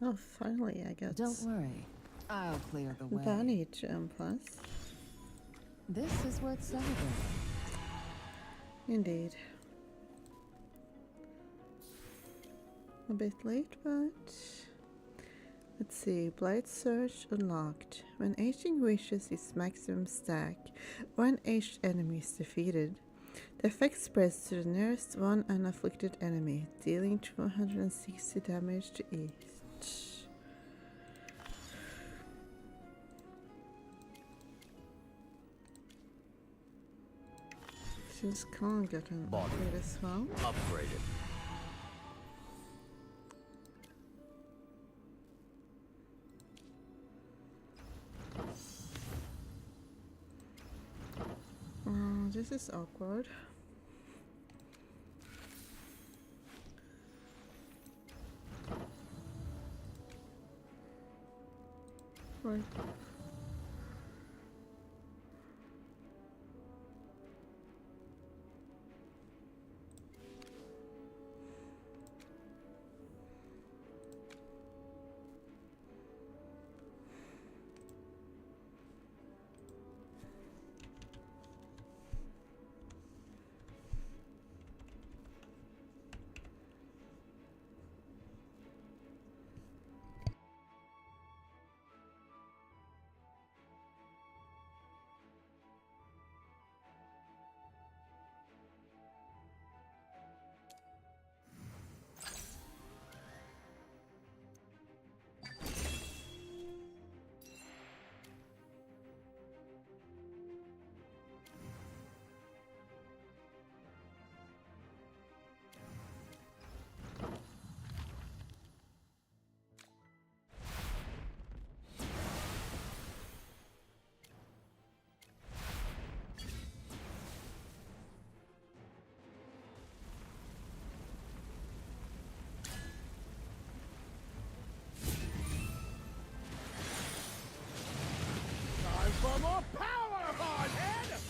Oh, finally I got Don't worry, I'll clear the way. bunny jump plus. This is worth celebrating. Indeed. A bit late, but... Let's see, Blight Surge unlocked. When aging reaches its maximum stack, or an aged enemy is defeated, the effect spreads to the nearest one unafflicted enemy, dealing 260 damage to each. Since Khan got an upgrade as well. Upgraded. This is awkward. Right. Time for more power, hardhead!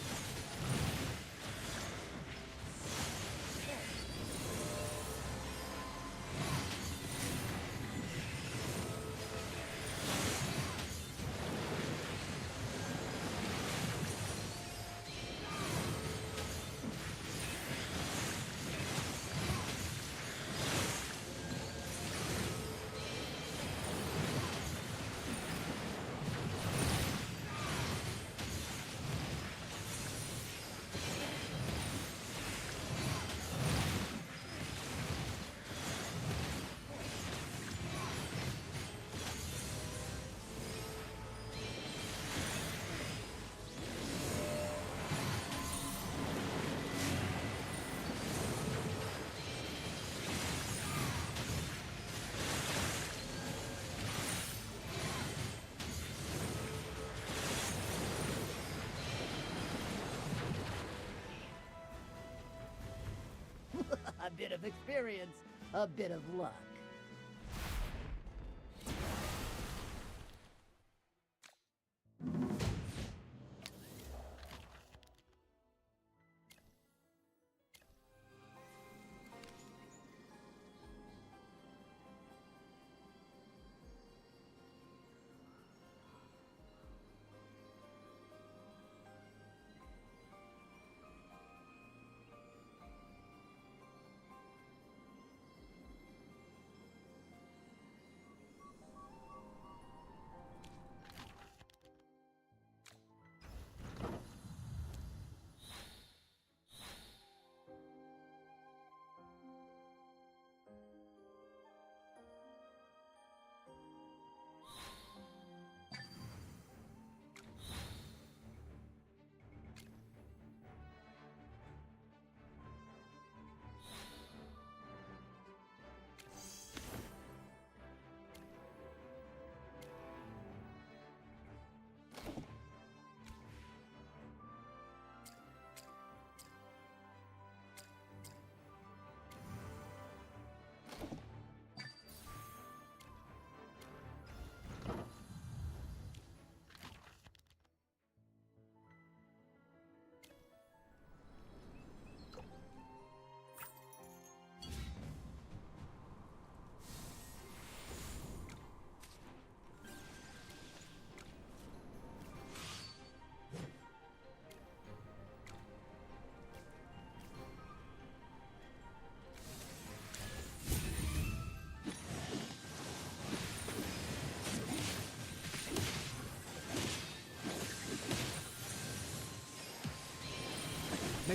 A bit of experience, a bit of luck.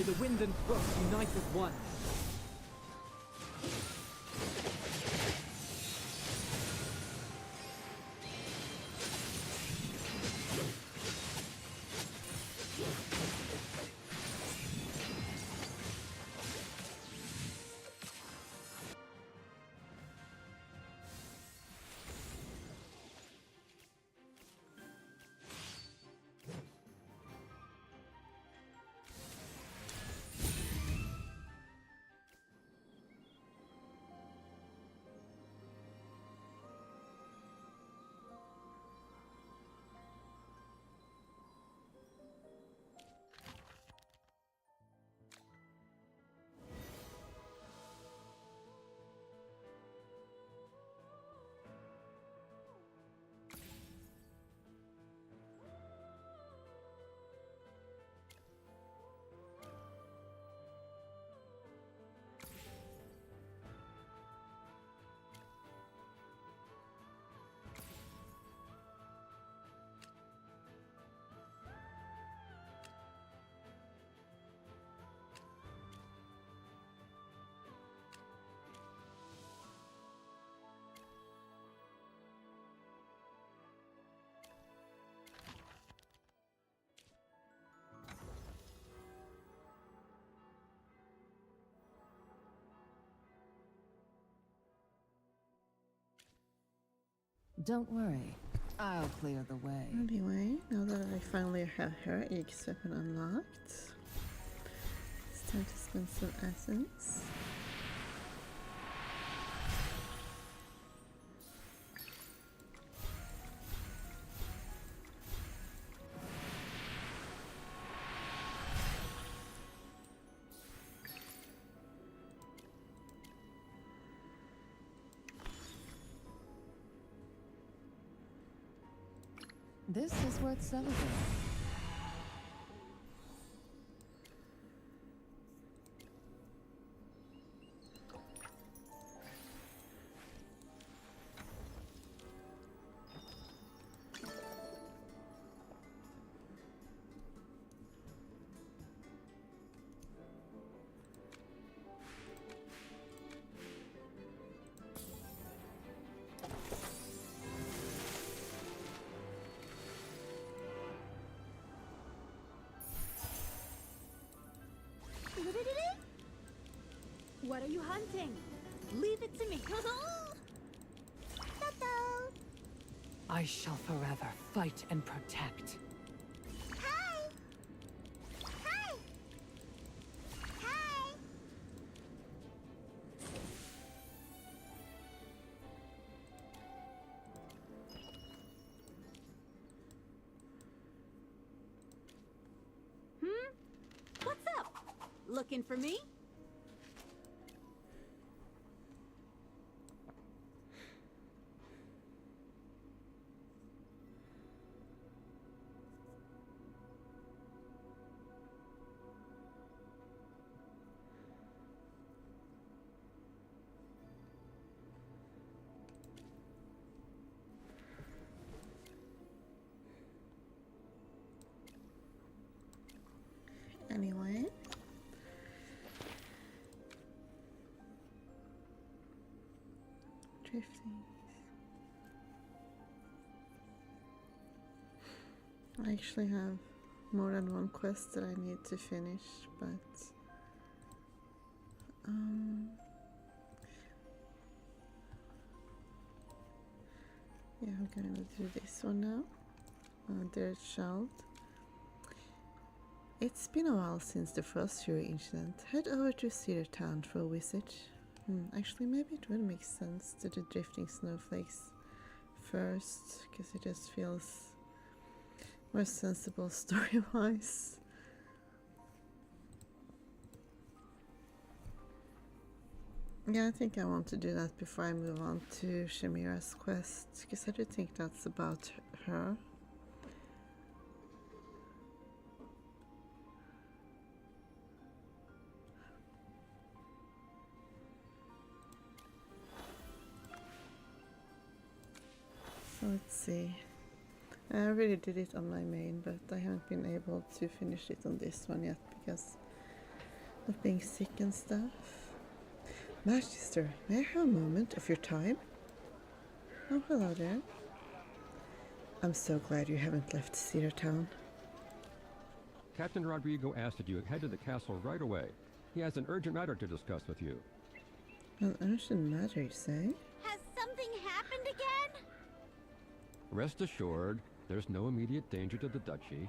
May the wind and frost unite as one. Don't worry. I'll clear the way. Anyway, now that I finally have her Aegis weapon unlocked, it's time to spend some essence. This is worth celebrating. What are you hunting? Leave it to me. I shall forever fight and protect. Hi! Hi! Hi! What's up? Looking for me? Anyway, drifting. I actually have more than one quest that I need to finish, but yeah, I'm gonna do this one now. There's Child. It's been a while since the Frost Fury incident. Head over to Cedar Town for a visit. Actually, maybe it would make sense to do drifting snowflakes first, because it just feels more sensible story-wise. Yeah, I think I want to do that before I move on to Shamira's quest, because I do think that's about her. So let's see. I already did it on my main, but I haven't been able to finish it on this one yet because of being sick and stuff. Magister, may I have a moment of your time? Oh, hello there. I'm so glad you haven't left Cedar Town. Captain Rodrigo asked that you head to the castle right away. He has an urgent matter to discuss with you. An urgent matter, you say? Has something happened again? Rest assured, there's no immediate danger to the duchy.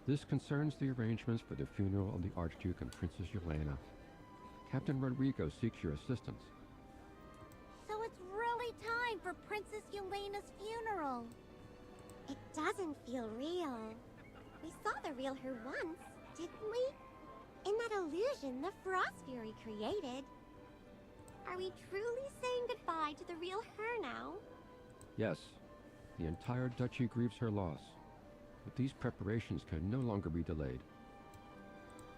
This concerns the arrangements for the funeral of the Archduke and Princess Yelena. Captain Rodrigo seeks your assistance. So it's really time for Princess Yelena's funeral. It doesn't feel real. We saw the real her once, didn't we? In that illusion the Frost Fury created. Are we truly saying goodbye to the real her now? Yes, the entire duchy grieves her loss, but these preparations can no longer be delayed.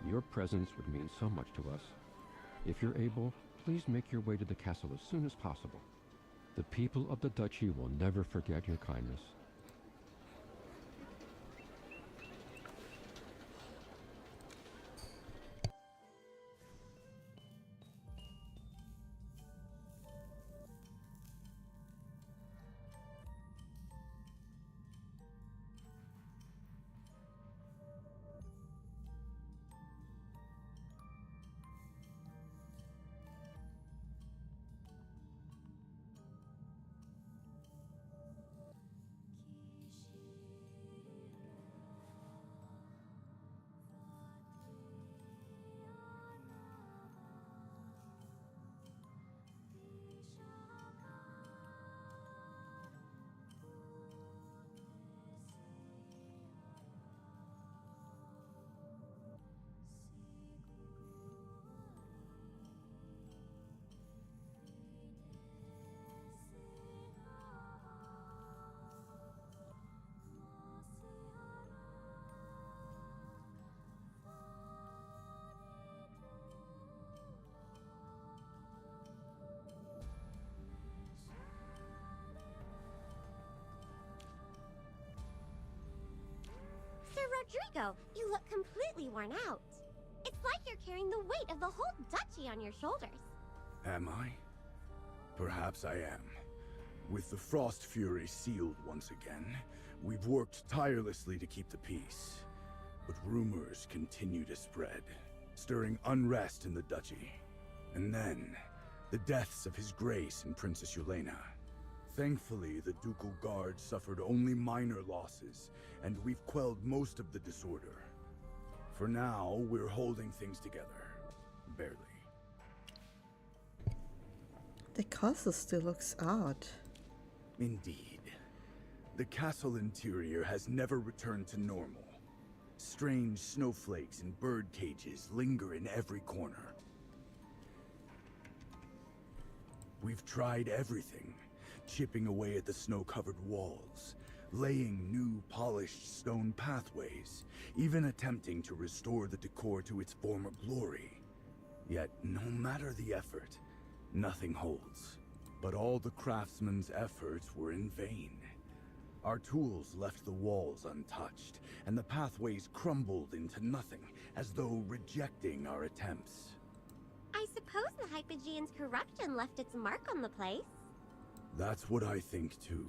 Your presence would mean so much to us. If you're able, please make your way to the castle as soon as possible. The people of the duchy will never forget your kindness. Sir Rodrigo, you look completely worn out. It's like you're carrying the weight of the whole duchy on your shoulders. Am I? Perhaps I am. With the Frost Fury sealed once again, we've worked tirelessly to keep the peace. But rumors continue to spread, stirring unrest in the duchy. And then, the deaths of His Grace and Princess Yelena. Thankfully, the Ducal Guard suffered only minor losses, and we've quelled most of the disorder. For now, we're holding things together. Barely. The castle still looks odd. Indeed. The castle interior has never returned to normal. Strange snowflakes and bird cages linger in every corner. We've tried everything, chipping away at the snow-covered walls, laying new polished stone pathways, even attempting to restore the decor to its former glory. Yet, no matter the effort, nothing holds. But all the craftsmen's efforts were in vain. Our tools left the walls untouched, and the pathways crumbled into nothing, as though rejecting our attempts. I suppose the Hypogean's corruption left its mark on the place. That's what I think too.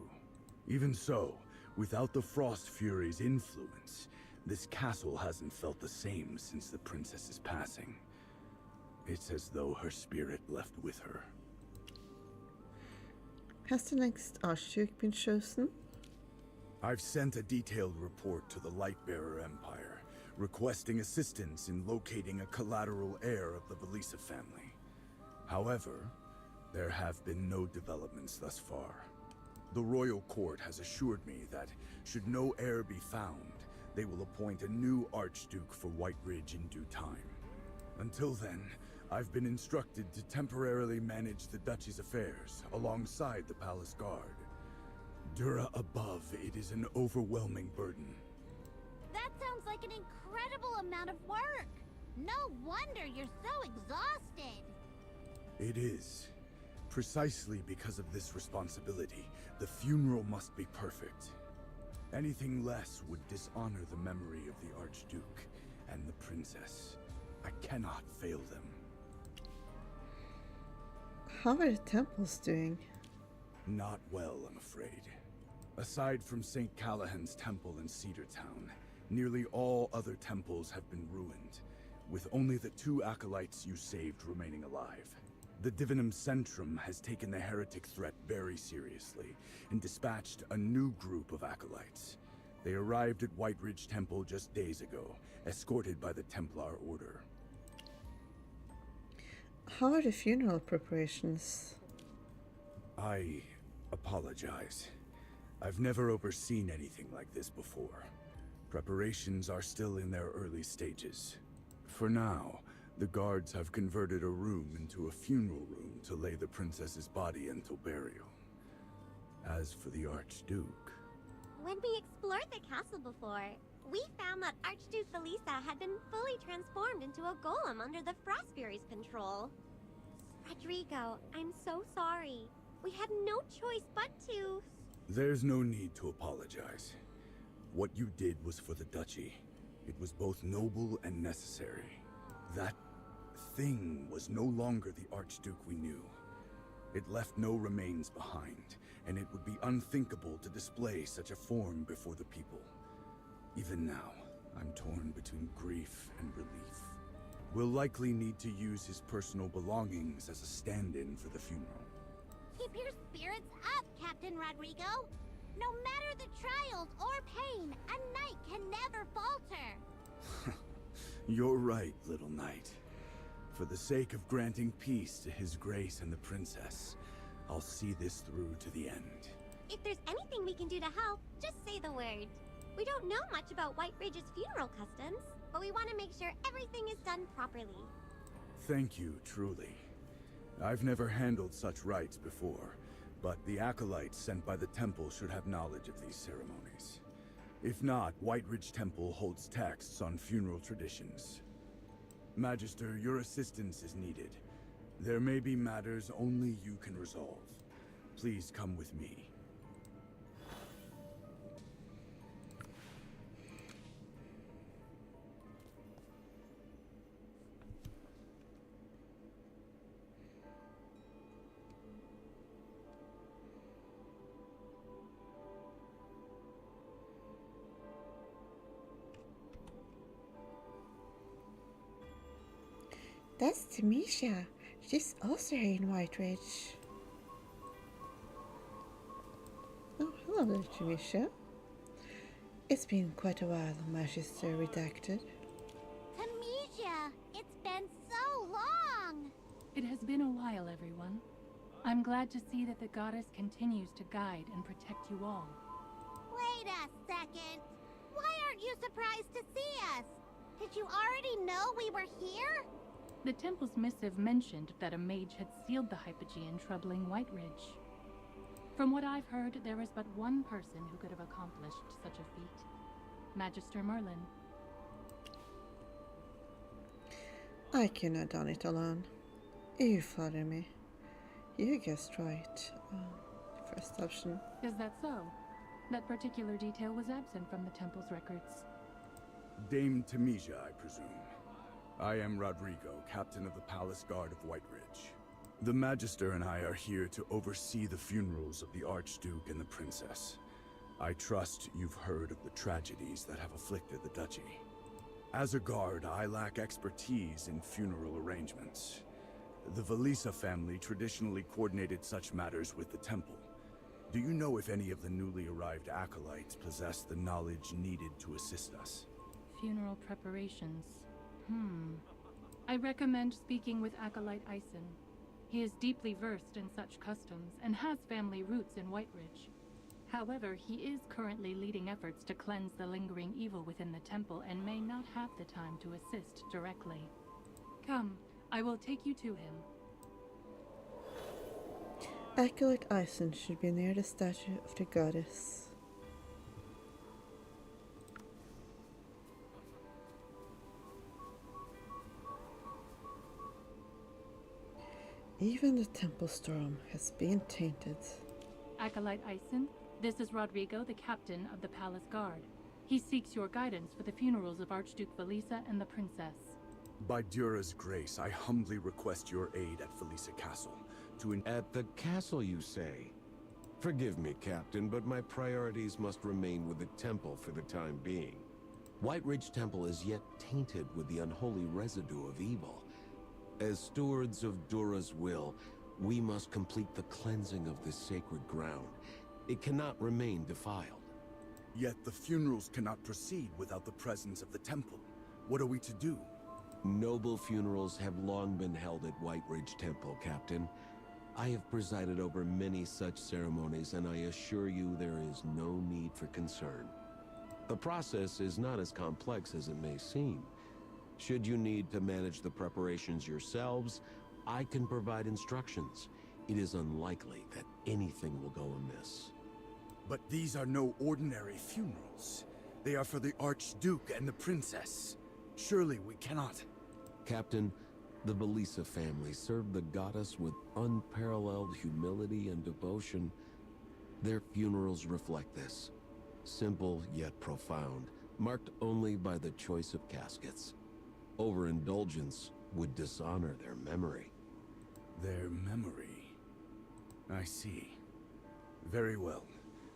Even so, without the Frost Fury's influence, this castle hasn't felt the same since the princess's passing. It's as though her spirit left with her. Has the next Archduke been chosen? I've sent a detailed report to the Lightbearer Empire, requesting assistance in locating a collateral heir of the Velisa family. However, there have been no developments thus far. The royal court has assured me that, should no heir be found, they will appoint a new Archduke for White Ridge in due time. Until then, I've been instructed to temporarily manage the duchy's affairs, alongside the palace guard. Dura above, it is an overwhelming burden. That sounds like an incredible amount of work. No wonder you're so exhausted. It is. Precisely because of this responsibility, the funeral must be perfect. Anything less would dishonor the memory of the Archduke, and the princess. I cannot fail them. How are the temples doing? Not well, I'm afraid. Aside from St. Callahan's temple in Cedar Town, nearly all other temples have been ruined, with only the 2 acolytes you saved remaining alive. The Divinum Centrum has taken the heretic threat very seriously and dispatched a new group of acolytes. They arrived at White Ridge Temple just days ago, escorted by the Templar Order. How are the funeral preparations? I apologize. I've never overseen anything like this before. Preparations are still in their early stages. For now, the guards have converted a room into a funeral room to lay the princess's body until burial. As for the Archduke... When we explored the castle before, we found that Archduke Felisa had been fully transformed into a golem under the Frost Fury's control. Rodrigo, I'm so sorry. We had no choice but to... There's no need to apologize. What you did was for the Duchy. It was both noble and necessary. That thing was no longer the Archduke we knew. It left no remains behind, and it would be unthinkable to display such a form before the people. Even now, I'm torn between grief and relief. We'll likely need to use his personal belongings as a stand-in for the funeral. Keep your spirits up, Captain Rodrigo. No matter the trials or pain, a knight can never falter. You're right, little knight. For the sake of granting peace to His Grace and the Princess, I'll see this through to the end. If there's anything we can do to help, just say the word. We don't know much about White Ridge's funeral customs, but we want to make sure everything is done properly. Thank you, truly. I've never handled such rites before, but the acolytes sent by the temple should have knowledge of these ceremonies. If not, White Ridge Temple holds texts on funeral traditions. Magister, your assistance is needed. There may be matters only you can resolve. Please come with me. That's Tamisha. She's also here in White Ridge. Oh, hello there, Tamisha. It's been quite a while, Magister Redacted. Tamisha, it's been so long. It has been a while, everyone. I'm glad to see that the goddess continues to guide and protect you all. Wait a second. Why aren't you surprised to see us? Did you already know we were here? The temple's missive mentioned that a mage had sealed the Hypogean troubling White Ridge. From what I've heard, there is but one person who could have accomplished such a feat. Magister Merlin. I couldn't have done it alone. You flatter me. You guessed right. First option. Is that so? That particular detail was absent from the temple's records. Dame Tamisha, I presume. I am Rodrigo, captain of the Palace Guard of White Ridge. The Magister and I are here to oversee the funerals of the Archduke and the Princess. I trust you've heard of the tragedies that have afflicted the Duchy. As a guard, I lack expertise in funeral arrangements. The Velisa family traditionally coordinated such matters with the temple. Do you know if any of the newly arrived acolytes possess the knowledge needed to assist us? Funeral preparations. I recommend speaking with Acolyte Eisen. He is deeply versed in such customs and has family roots in White Ridge. However, he is currently leading efforts to cleanse the lingering evil within the temple and may not have the time to assist directly. Come, I will take you to him. Acolyte Eisen should be near the statue of the goddess. Even the temple storm has been tainted. Acolyte Eisen, this is Rodrigo, the captain of the Palace Guard. He seeks your guidance for the funerals of Archduke Valisa and the princess. By Dura's grace, I humbly request your aid at Valisa Castle to At the castle, you say? Forgive me, Captain, but my priorities must remain with the temple for the time being. White Ridge Temple is yet tainted with the unholy residue of evil. As stewards of Dura's will, we must complete the cleansing of this sacred ground. It cannot remain defiled. Yet the funerals cannot proceed without the presence of the temple. What are we to do? Noble funerals have long been held at White Ridge Temple, Captain. I have presided over many such ceremonies, and I assure you there is no need for concern. The process is not as complex as it may seem. Should you need to manage the preparations yourselves, I can provide instructions. It is unlikely that anything will go amiss. But these are no ordinary funerals. They are for the Archduke and the princess. Surely we cannot... Captain, the Valisa family served the goddess with unparalleled humility and devotion. Their funerals reflect this. Simple yet profound, marked only by the choice of caskets. Overindulgence would dishonor their memory. Their memory... I see. Very well.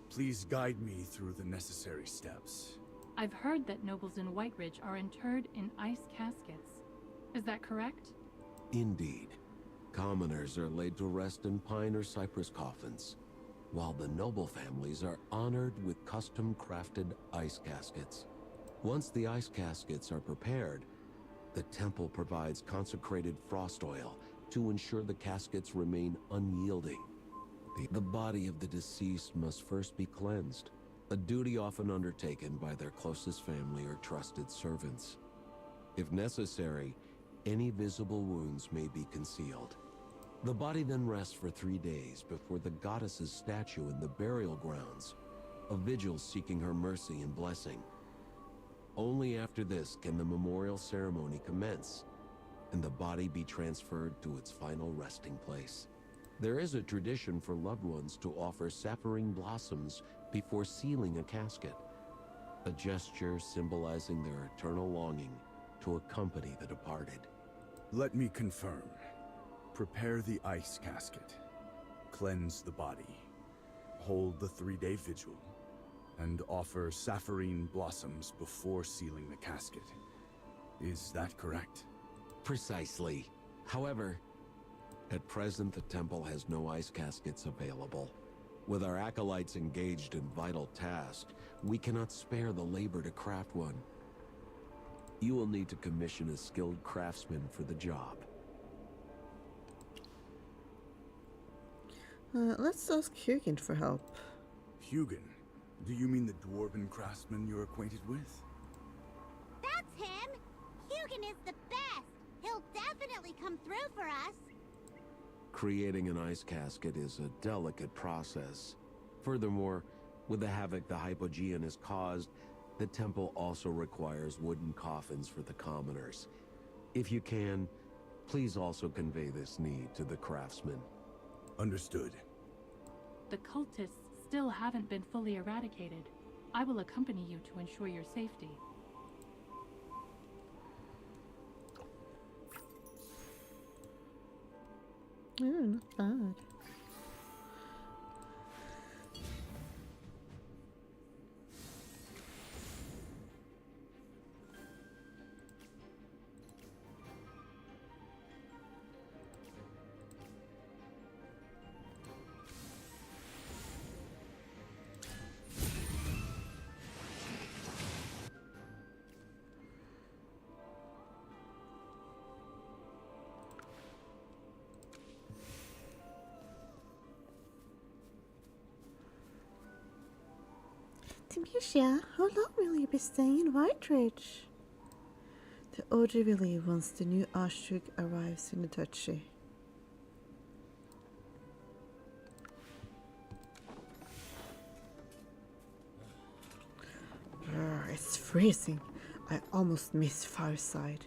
Please guide me through the necessary steps. I've heard that nobles in White Ridge are interred in ice caskets. Is that correct? Indeed. Commoners are laid to rest in pine or cypress coffins, while the noble families are honored with custom-crafted ice caskets. Once the ice caskets are prepared, the temple provides consecrated frost oil to ensure the caskets remain unyielding. The body of the deceased must first be cleansed, a duty often undertaken by their closest family or trusted servants. If necessary, any visible wounds may be concealed. The body then rests for 3 days before the goddess's statue in the burial grounds, a vigil seeking her mercy and blessing. Only after this can the memorial ceremony commence, and the body be transferred to its final resting place. There is a tradition for loved ones to offer sapphirine blossoms before sealing a casket, a gesture symbolizing their eternal longing to accompany the departed. Let me confirm. Prepare the ice casket, cleanse the body, hold the 3-day vigil, and offer sapphirine blossoms before sealing the casket. Is that correct? Precisely. However, at present the temple has no ice caskets available. With our acolytes engaged in vital tasks, we cannot spare the labor to craft one. You will need to commission a skilled craftsman for the job. Let's ask Hugin for help. Hugin? Do you mean the dwarven craftsman you're acquainted with? That's him! Hugin is the best! He'll definitely come through for us! Creating an ice casket is a delicate process. Furthermore, with the havoc the Hypogean has caused, the temple also requires wooden coffins for the commoners. If you can, please also convey this need to the craftsman. Understood. The cultists still haven't been fully eradicated. I will accompany you to ensure your safety. Oh, not bad. Demetia, how long will you be staying in White Ridge? The order will leave once the new Archduke arrives in the duchy. It's freezing. I almost miss Fireside.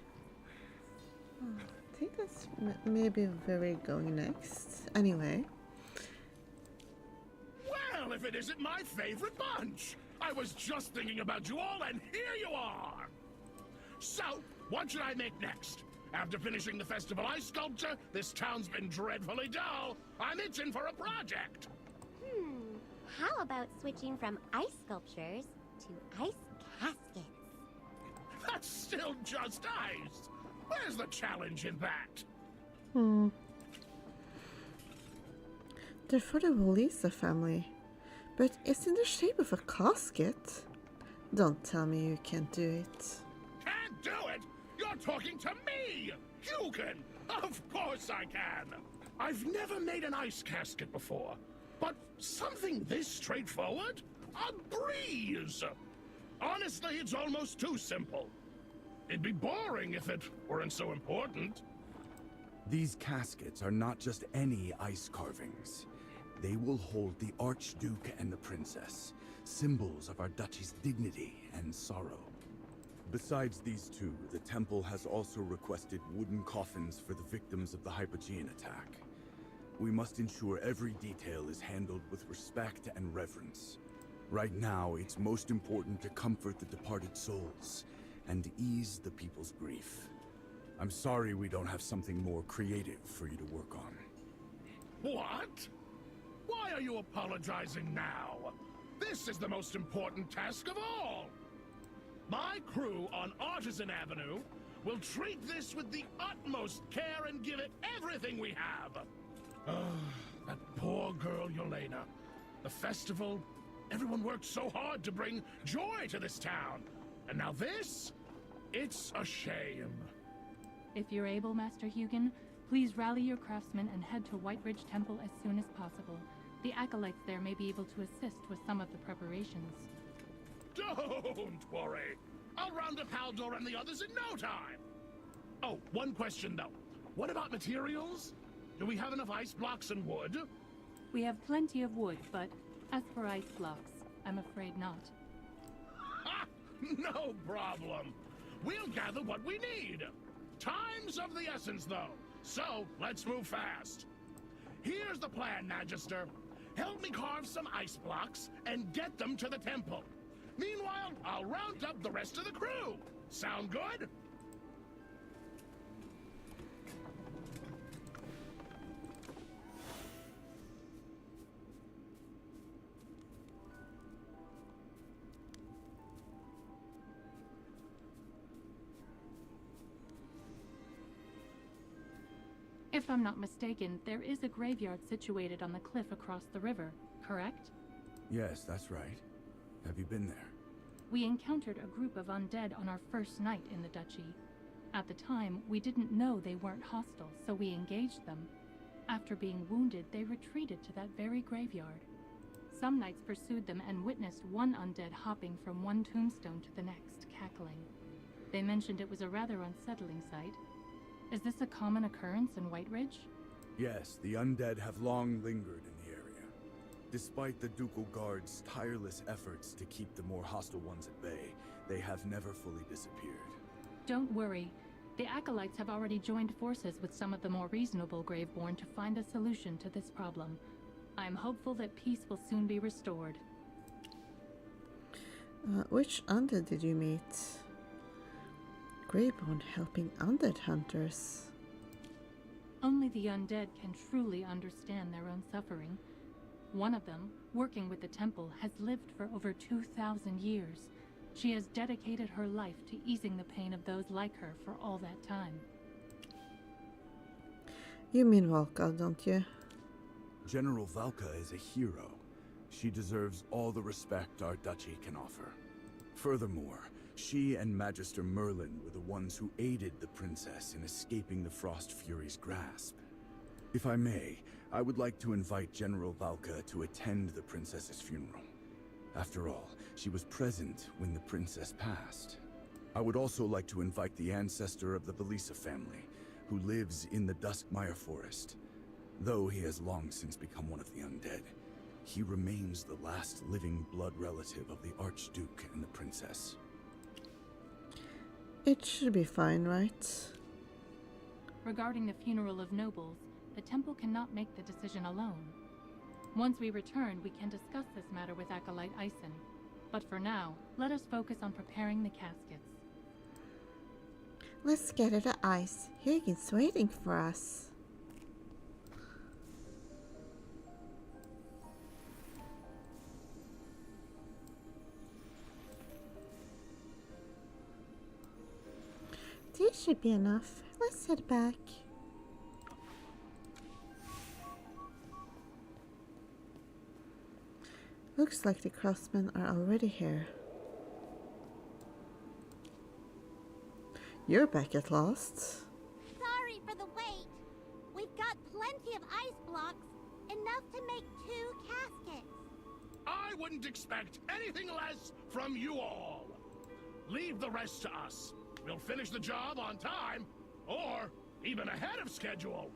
I think that's maybe where we're going next. Anyway. Well, if it isn't my favorite bunch! I was just thinking about you all, and here you are! So, what should I make next? After finishing the festival ice sculpture, this town's been dreadfully dull. I'm itching for a project. How about switching from ice sculptures to ice caskets? That's still just ice. Where's the challenge in that? They're for the Walisa family, but it's in the shape of a casket. Don't tell me you can't do it. Can't do it? You're talking to me! You can! Of course I can! I've never made an ice casket before, but something this straightforward? A breeze! Honestly, it's almost too simple. It'd be boring if it weren't so important. These caskets are not just any ice carvings. They will hold the Archduke and the Princess, symbols of our duchy's dignity and sorrow. Besides these two, the temple has also requested wooden coffins for the victims of the Hypogean attack. We must ensure every detail is handled with respect and reverence. Right now, it's most important to comfort the departed souls and ease the people's grief. I'm sorry we don't have something more creative for you to work on. What? Why are you apologizing now? This is the most important task of all. My crew on Artisan Avenue will treat this with the utmost care and give it everything we have. That poor girl Yelena. The festival, everyone worked so hard to bring joy to this town. And now this? It's a shame. If you're able, Master Hugin, please rally your craftsmen and head to White Ridge Temple as soon as possible. The acolytes there may be able to assist with some of the preparations. Don't worry. I'll round up Haldor and the others in no time. Oh, one question though. What about materials? Do we have enough ice blocks and wood? We have plenty of wood, but as for ice blocks, I'm afraid not. Ha! No problem. We'll gather what we need. Time's of the essence, though. So, let's move fast. Here's the plan, Magister. Help me carve some ice blocks and get them to the temple. Meanwhile, I'll round up the rest of the crew. Sound good? If I'm not mistaken, there is a graveyard situated on the cliff across the river, correct? Yes, that's right. Have you been there? We encountered a group of undead on our first night in the duchy. At the time, we didn't know they weren't hostile, so we engaged them. After being wounded, they retreated to that very graveyard. Some knights pursued them and witnessed one undead hopping from one tombstone to the next, cackling. They mentioned it was a rather unsettling sight. Is this a common occurrence in White Ridge? Yes, the undead have long lingered in the area. Despite the Ducal Guard's tireless efforts to keep the more hostile ones at bay, they have never fully disappeared. Don't worry. The Acolytes have already joined forces with some of the more reasonable Graveborn to find a solution to this problem. I'm hopeful that peace will soon be restored. Which undead did you meet? Graveborn helping undead hunters. Only the undead can truly understand their own suffering. One of them, working with the temple, has lived for over 2,000 years. She has dedicated her life to easing the pain of those like her for all that time. You mean Valka, don't you? General Valka is a hero. She deserves all the respect our duchy can offer. Furthermore, she and Magister Merlin were the ones who aided the princess in escaping the Frost Fury's grasp. If I may, I would like to invite General Valka to attend the princess's funeral. After all, she was present when the princess passed. I would also like to invite the ancestor of the Valisa family, who lives in the Duskmire Forest. Though he has long since become one of the undead, he remains the last living blood relative of the Archduke and the princess. It should be fine, right? Regarding the funeral of nobles, the temple cannot make the decision alone. Once we return, we can discuss this matter with Acolyte Ison. But for now, let us focus on preparing the caskets. Let's gather the ice. Hugin's waiting for us. This should be enough. Let's head back. Looks like the craftsmen are already here. You're back at last. Sorry for the wait. We've got plenty of ice blocks, enough to make 2 caskets. I wouldn't expect anything less from you all. Leave the rest to us. We'll finish the job on time, or even ahead of schedule.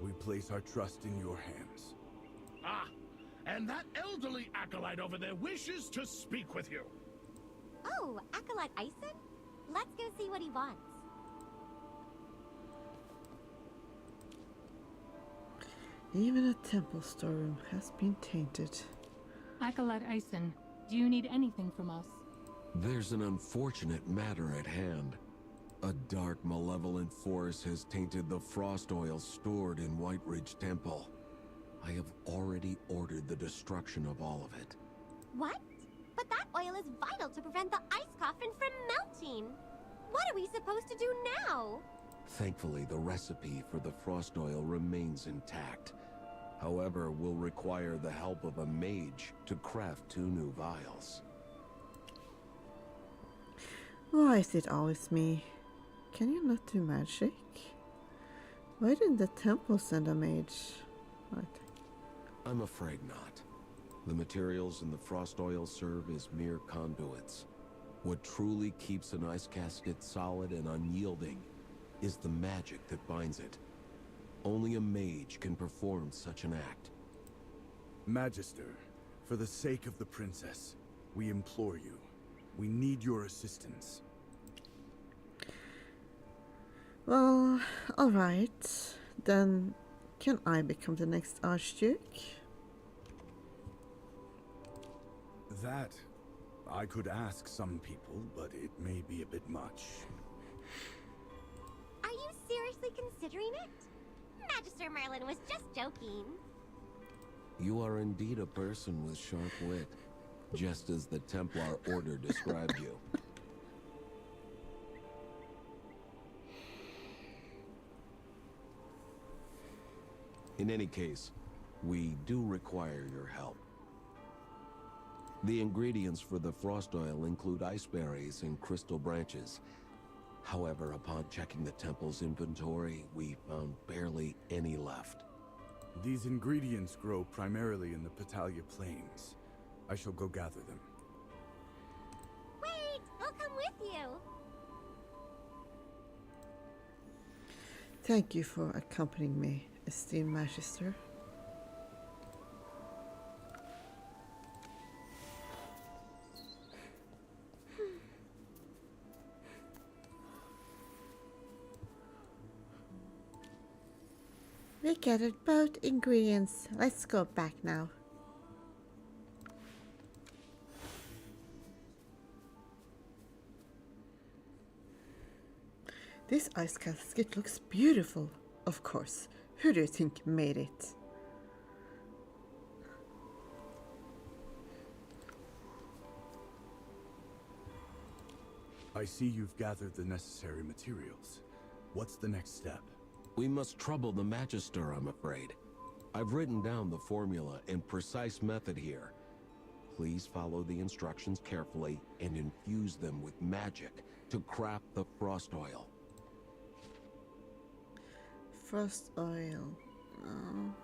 We place our trust in your hands. Ah, and that elderly acolyte over there wishes to speak with you. Oh, Acolyte Ison? Let's go see what he wants. Even a temple storeroom has been tainted. Acolyte Ison, do you need anything from us? There's an unfortunate matter at hand. A dark, malevolent force has tainted the frost oil stored in White Ridge Temple. I have already ordered the destruction of all of it. What? But that oil is vital to prevent the ice coffin from melting. What are we supposed to do now? Thankfully, the recipe for the frost oil remains intact. However, we'll require the help of a mage to craft 2 new vials. Why is it always me? Can you not do magic? Why didn't the temple send a mage? I'm afraid not. The materials in the frost oil serve as mere conduits. What truly keeps an ice casket solid and unyielding is the magic that binds it. Only a mage can perform such an act. Magister, for the sake of the princess, we implore you. We need your assistance. Well, alright. Then, can I become the next Archduke? That, I could ask some people, but it may be a bit much. Are you seriously considering it? Magister Merlin was just joking. You are indeed a person with sharp wit, just as the Templar Order described you. In any case, we do require your help. The ingredients for the frost oil include ice berries and crystal branches. However, upon checking the temple's inventory, we found barely any left. These ingredients grow primarily in the Patalia Plains. I shall go gather them. Wait, I'll come with you. Thank you for accompanying me, esteemed Magister. We gathered both ingredients. Let's go back now. This ice casket looks beautiful. Of course. Who do you think made it? I see you've gathered the necessary materials. What's the next step? We must trouble the Magister, I'm afraid. I've written down the formula and precise method here. Please follow the instructions carefully and infuse them with magic to craft the frost oil. Frost oil. Oh.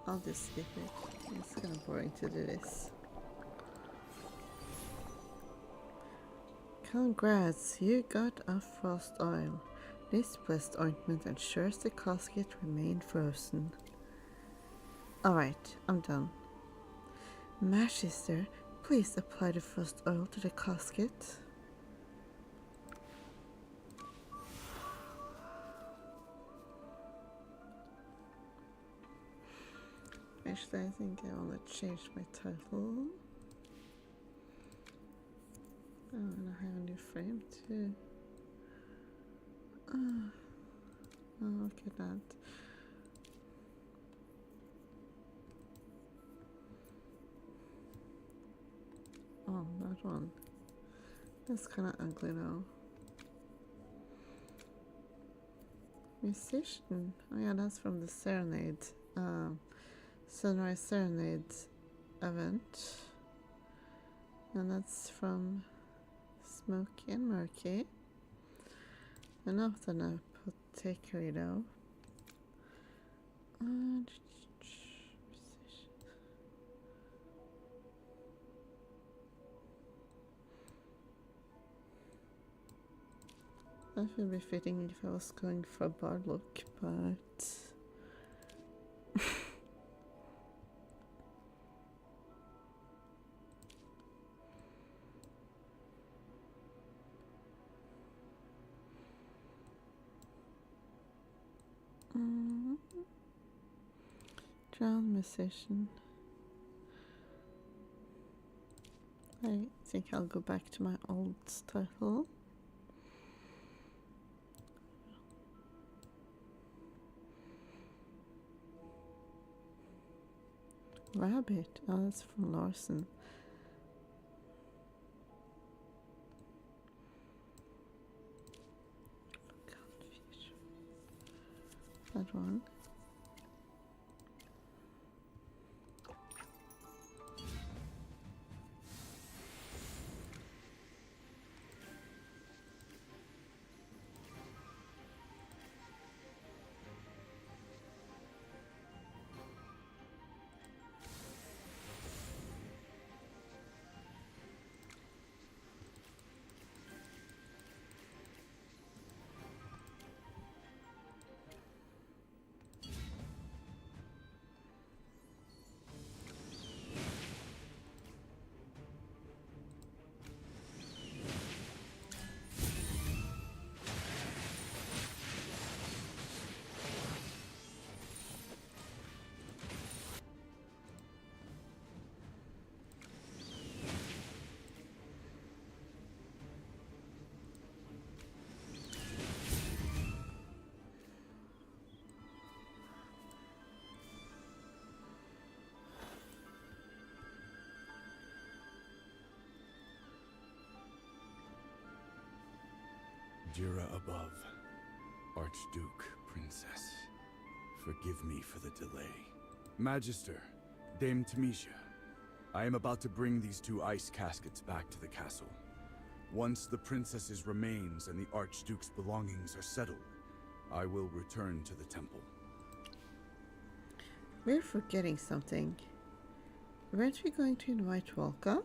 I'll just skip it. It's kind of boring to do this. Congrats, you got a frost oil. This blessed ointment ensures the casket remain frozen. Alright, I'm done. Magister, please apply the frost oil to the casket. Actually, I think I want to change my title. and I have a new frame too. Oh, look at that. Oh, that one. That's kind of ugly though. Musician. Oh yeah, that's from the Serenade. Sunrise Serenade event. And that's from Smoky and Murky. And often a apothecary though. That would be fitting if I was going for a bard look, but drowned musician. I think I'll go back to my old title. Rabbit. Oh, that's from Larson. That one. Dura above, Archduke, Princess, forgive me for the delay. Magister, Dame Tamisha, I am about to bring these two ice caskets back to the castle. Once the princess's remains and the Archduke's belongings are settled, I will return to the temple. We're forgetting something. Weren't we going to invite Volka?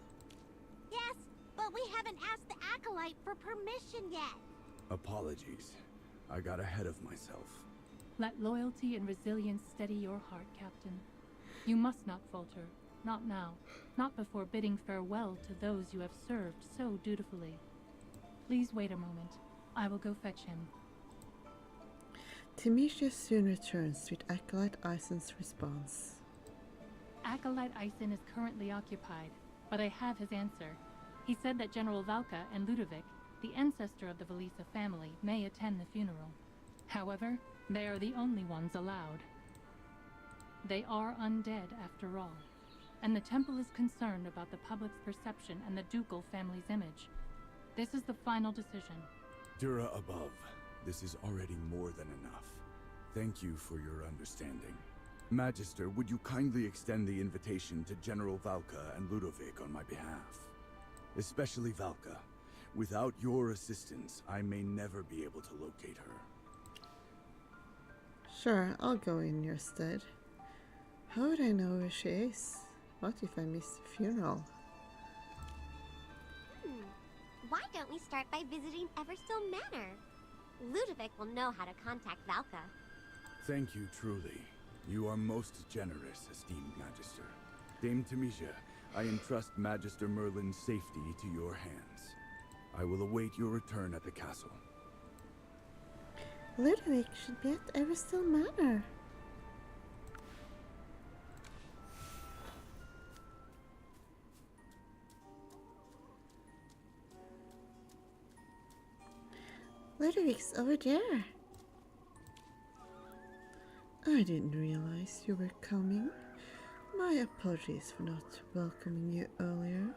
Yes, but we haven't asked the Acolyte for permission yet. Apologies. I got ahead of myself. Let loyalty and resilience steady your heart, Captain. You must not falter. Not now. Not before bidding farewell to those you have served so dutifully. Please wait a moment. I will go fetch him. Tamisha soon returns with Acolyte Ison's response. Acolyte Ison is currently occupied, but I have his answer. He said that General Valka and Ludovic, the ancestor of the Velisa family, may attend the funeral. However, they are the only ones allowed. They are undead after all, and the temple is concerned about the public's perception and the ducal family's image. This is the final decision. Dura above, this is already more than enough. Thank you for your understanding. Magister, would you kindly extend the invitation to General Valka and Ludovic on my behalf? Especially Valka. Without your assistance, I may never be able to locate her. Sure, I'll go in your stead. How would I know where she is? What if I miss the funeral? Why don't we start by visiting Everstone Manor? Ludovic will know how to contact Valka. Thank you truly. You are most generous, esteemed Magister. Dame Tamisha, I entrust Magister Merlin's safety to your hands. I will await your return at the castle. Ludovic should be at Everstone Manor. Ludwig's over there. I didn't realize you were coming. My apologies for not welcoming you earlier.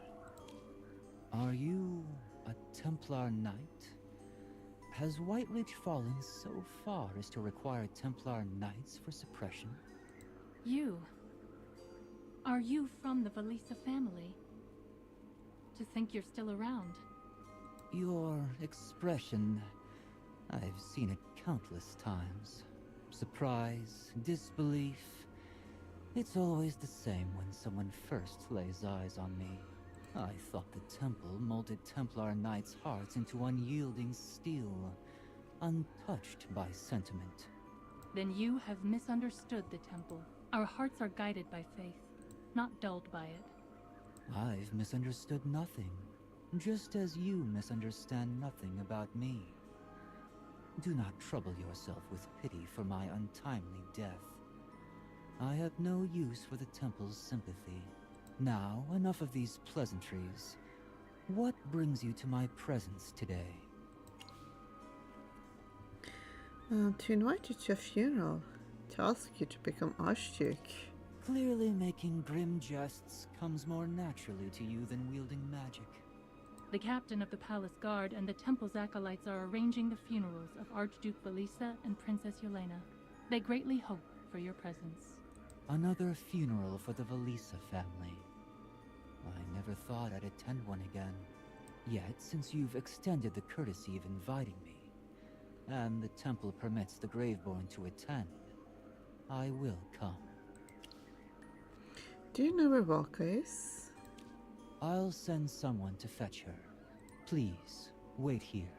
Are you a Templar Knight? Has Whiteridge fallen so far as to require Templar Knights for suppression? You. Are you from the Valisa family? To think you're still around. Your expression, I've seen it countless times. Surprise, disbelief. It's always the same when someone first lays eyes on me. I thought the temple molded Templar Knights' hearts into unyielding steel, untouched by sentiment. Then you have misunderstood the temple. Our hearts are guided by faith, not dulled by it. I've misunderstood nothing, just as you misunderstand nothing about me. Do not trouble yourself with pity for my untimely death. I have no use for the temple's sympathy. Now, enough of these pleasantries. What brings you to my presence today? To invite you to a funeral, to ask you to become Archduke. Clearly making grim jests comes more naturally to you than wielding magic. The captain of the palace guard and the temple's acolytes are arranging the funerals of Archduke Valisa and Princess Yelena. They greatly hope for your presence. Another funeral for the Valisa family. I never thought I'd attend one again. Yet, since you've extended the courtesy of inviting me, and the temple permits the Graveborn to attend, I will come. Do you know where Valka is? I'll send someone to fetch her. Please, wait here.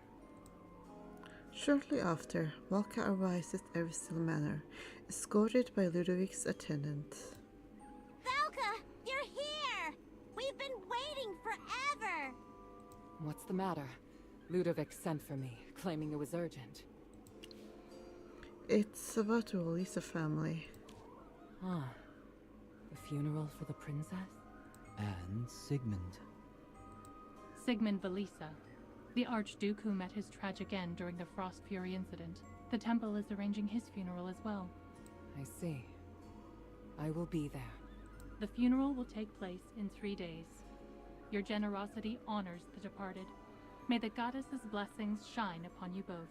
Shortly after, Valka arrives at Eristil Manor, escorted by Ludwig's attendant. Valka, you're here! We've been waiting forever! What's the matter? Ludovic sent for me, claiming it was urgent. It's about the Valisa family. Ah. The funeral for the princess? And Sigmund. Sigmund Valisa, the Archduke who met his tragic end during the Frost Fury incident. The temple is arranging his funeral as well. I see. I will be there. The funeral will take place in 3 days. Your generosity honors the departed. May the goddess's blessings shine upon you both.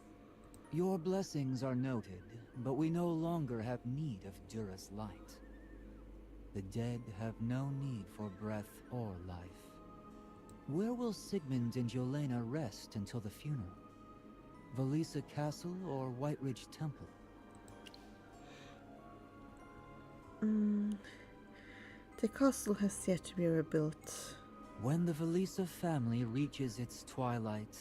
Your blessings are noted, but we no longer have need of Dura's light. The dead have no need for breath or life. Where will Sigmund and Yelena rest until the funeral? Valisa Castle or Whiteridge Temple? The castle has yet to be rebuilt. When the Valisa family reaches its twilight,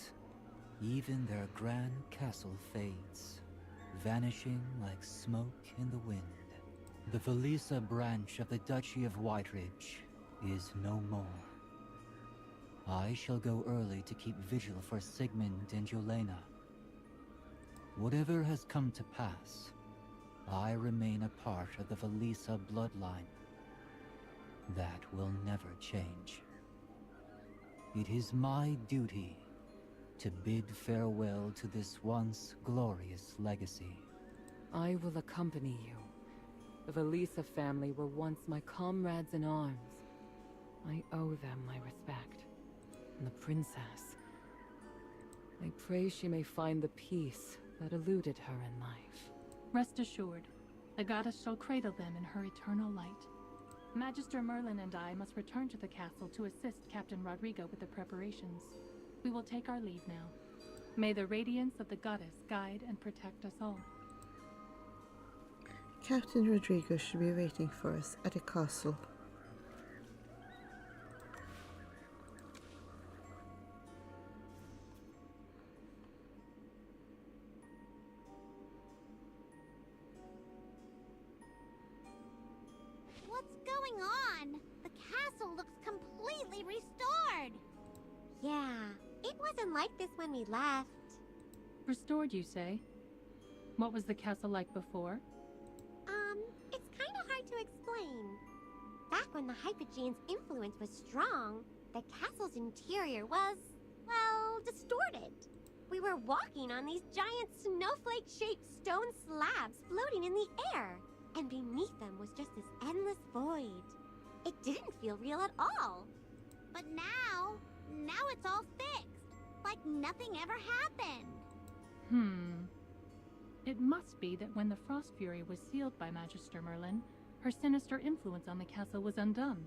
even their grand castle fades, vanishing like smoke in the wind. The Valisa branch of the Duchy of Whiteridge is no more. I shall go early to keep vigil for Sigmund and Yelena. Whatever has come to pass, I remain a part of the Valisa bloodline. That will never change. It is my duty to bid farewell to this once glorious legacy. I will accompany you. The Valisa family were once my comrades in arms. I owe them my respect. And the princess. I pray she may find the peace that eluded her in life. Rest assured, the goddess shall cradle them in her eternal light. Magister Merlin and I must return to the castle to assist Captain Rodrigo with the preparations. We will take our leave now. May the radiance of the goddess guide and protect us all. Captain Rodrigo should be waiting for us at the castle. What's going on? The castle looks completely restored! Yeah, it wasn't like this when we left. Restored, you say? What was the castle like before? It's kinda hard to explain. Back when the Hypogean's influence was strong, the castle's interior was, well, distorted. We were walking on these giant snowflake-shaped stone slabs floating in the air, and beneath them was just this endless void. It didn't feel real at all. But now it's all fixed. Like nothing ever happened. It must be that when the Frost Fury was sealed by Magister Merlin, her sinister influence on the castle was undone.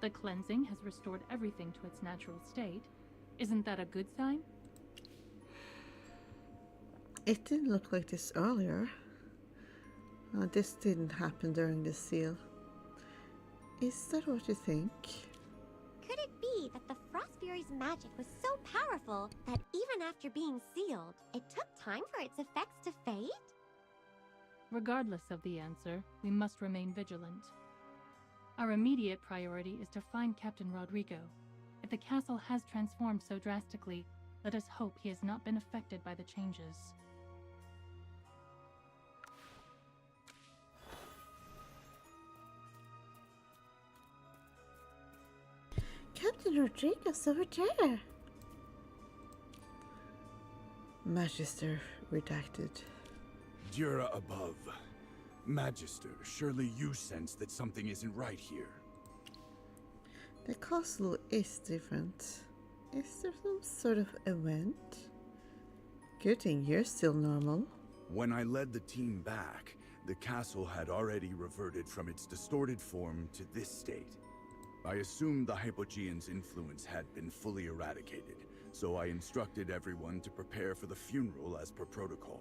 The cleansing has restored everything to its natural state. Isn't that a good sign? It didn't look like this earlier. This didn't happen during the seal. Is that what you think? Could it be that the Frost Fury's magic was so powerful that even after being sealed, it took time for its effects to fade? Regardless of the answer, we must remain vigilant. Our immediate priority is to find Captain Rodrigo. If the castle has transformed so drastically, let us hope he has not been affected by the changes. Captain Rodrigo's over there. Magister redacted. Dura above. Magister, surely you sense that something isn't right here. The castle is different. Is there some sort of event? Good thing you're still normal. When I led the team back, the castle had already reverted from its distorted form to this state. I assumed the Hypogean's influence had been fully eradicated, so I instructed everyone to prepare for the funeral as per protocol.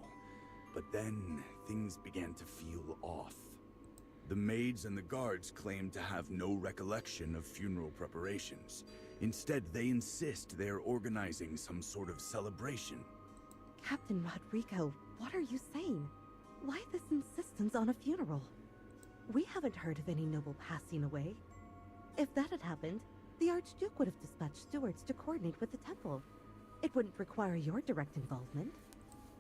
But then, things began to feel off. The maids and the guards claim to have no recollection of funeral preparations. Instead, they insist they're organizing some sort of celebration. Captain Rodrigo, what are you saying? Why this insistence on a funeral? We haven't heard of any noble passing away. If that had happened, the Archduke would have dispatched stewards to coordinate with the temple. It wouldn't require your direct involvement.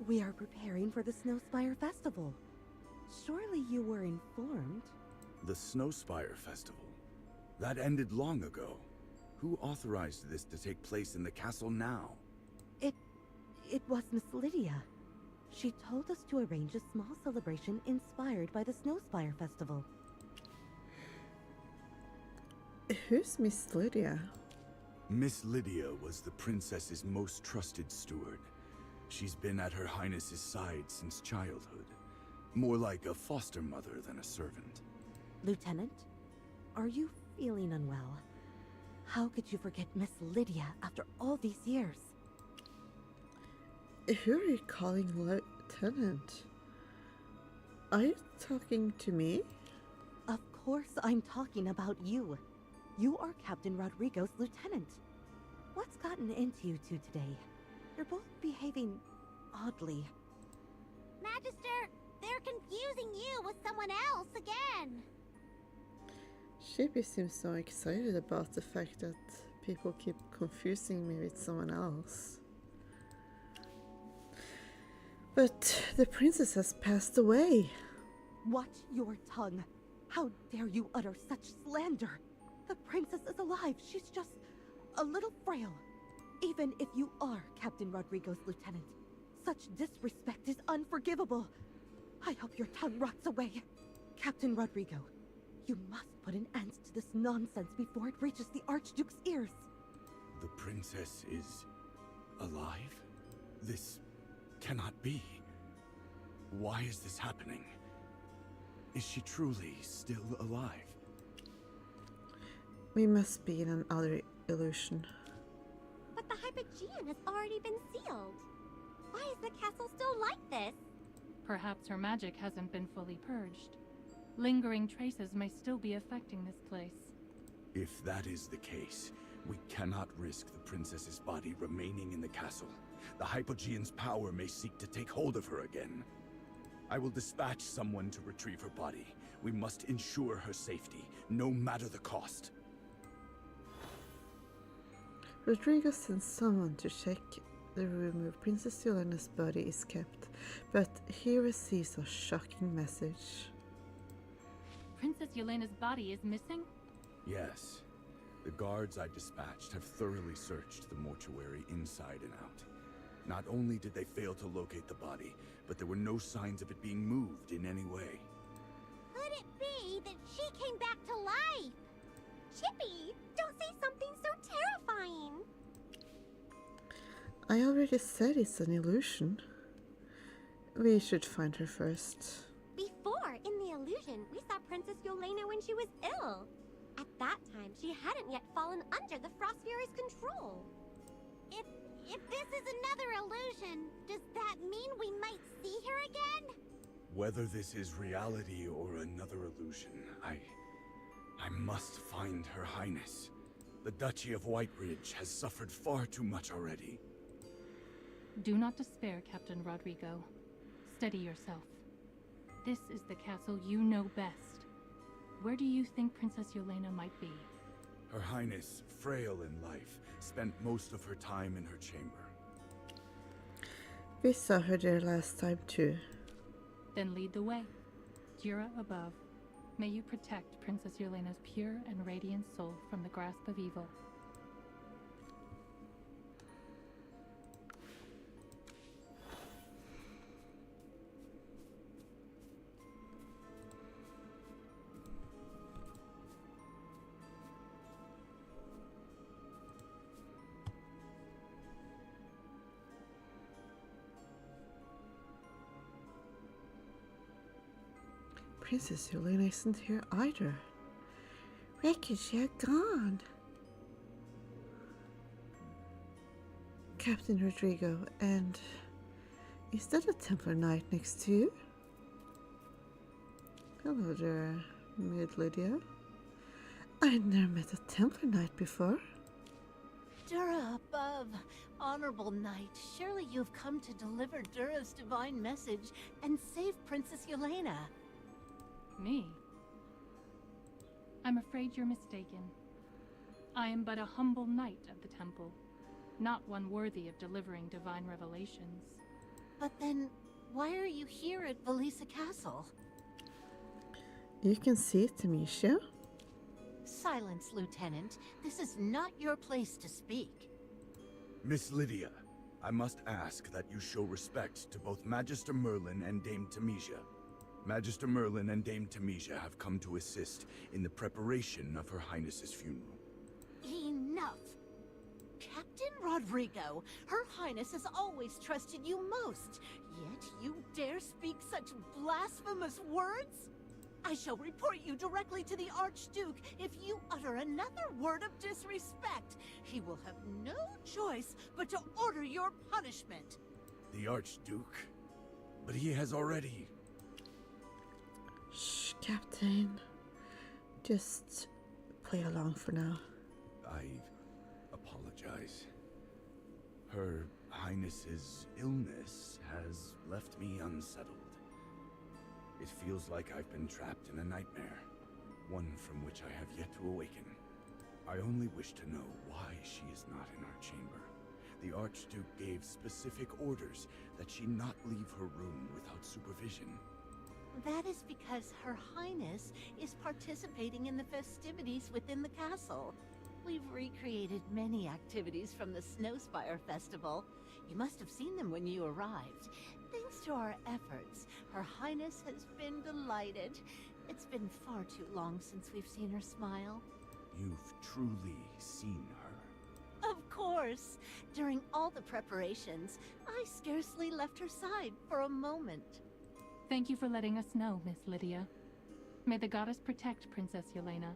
We are preparing for the Snowspire Festival. Surely you were informed? The Snowspire Festival? That ended long ago. Who authorized this to take place in the castle now? It was Miss Lydia. She told us to arrange a small celebration inspired by the Snowspire Festival. Who's Miss Lydia? Miss Lydia was the princess's most trusted steward. She's been at Her Highness's side since childhood. More like a foster mother than a servant. Lieutenant, are you feeling unwell? How could you forget Miss Lydia after all these years? Who are you calling Lieutenant? Are you talking to me? Of course I'm talking about you. You are Captain Rodrigo's lieutenant. What's gotten into you two today? You're both behaving oddly. Magister, they're confusing you with someone else again. Shippy seems so excited about the fact that people keep confusing me with someone else. But the princess has passed away. Watch your tongue. How dare you utter such slander? The princess is alive. She's just a little frail. Even if you are Captain Rodrigo's lieutenant, such disrespect is unforgivable. I hope your tongue rots away. Captain Rodrigo, you must put an end to this nonsense before it reaches the Archduke's ears. The princess is alive? This cannot be. Why is this happening? Is she truly still alive? We must be in another illusion. But the Hypogean has already been sealed. Why is the castle still like this? Perhaps her magic hasn't been fully purged. Lingering traces may still be affecting this place. If that is the case, we cannot risk the princess's body remaining in the castle. The Hypogean's power may seek to take hold of her again. I will dispatch someone to retrieve her body. We must ensure her safety, no matter the cost. Rodrigo sends someone to check the room where Princess Yolena's body is kept, but he receives a shocking message. Princess Yelena's body is missing? Yes. The guards I dispatched have thoroughly searched the mortuary inside and out. Not only did they fail to locate the body, but there were no signs of it being moved in any way. Could it be that she came back to life? Chippy, don't say something so terrifying. I already said it's an illusion. We should find her first. Before, in the illusion, we saw Princess Yelena when she was ill. At that time, she hadn't yet fallen under the Frost Fury's control. If this is another illusion, does that mean we might see her again? Whether this is reality or another illusion, I must find Her Highness. The Duchy of Whiteridge has suffered far too much already. Do not despair, Captain Rodrigo. Steady yourself. This is the castle you know best. Where do you think Princess Yelena might be? Her Highness, frail in life, spent most of her time in her chamber. We saw her there last time too. Then lead the way. Dura above. May you protect Princess Yelena's pure and radiant soul from the grasp of evil. Princess Yelena isn't here either. Where could she have gone? Captain Rodrigo, and is that a Templar Knight next to you? Hello there, Maid Lydia. I'd never met a Templar Knight before. Dura above, honorable knight, surely you've come to deliver Dura's divine message and save Princess Yelena. Me? I'm afraid you're mistaken. I am but a humble knight of the temple, not one worthy of delivering divine revelations. But then, why are you here at Valisa Castle? You can see it, Tamisha. Silence, Lieutenant. This is not your place to speak. Miss Lydia, I must ask that you show respect to both Magister Merlin and Dame Tamisha. Magister Merlin and Dame Tamisha have come to assist in the preparation of Her Highness's funeral. Enough! Captain Rodrigo, Her Highness has always trusted you most, yet you dare speak such blasphemous words? I shall report you directly to the Archduke if you utter another word of disrespect. He will have no choice but to order your punishment. The Archduke? But he has already... Shh, Captain. Just play along for now. I apologize. Her Highness's illness has left me unsettled. It feels like I've been trapped in a nightmare, one from which I have yet to awaken. I only wish to know why she is not in our chamber. The Archduke gave specific orders that she not leave her room without supervision. That is because Her Highness is participating in the festivities within the castle. We've recreated many activities from the Snowspire Festival. You must have seen them when you arrived. Thanks to our efforts, Her Highness has been delighted. It's been far too long since we've seen her smile. You've truly seen her. Of course! During all the preparations, I scarcely left her side for a moment. Thank you for letting us know, Miss Lydia. May the goddess protect Princess Yelena.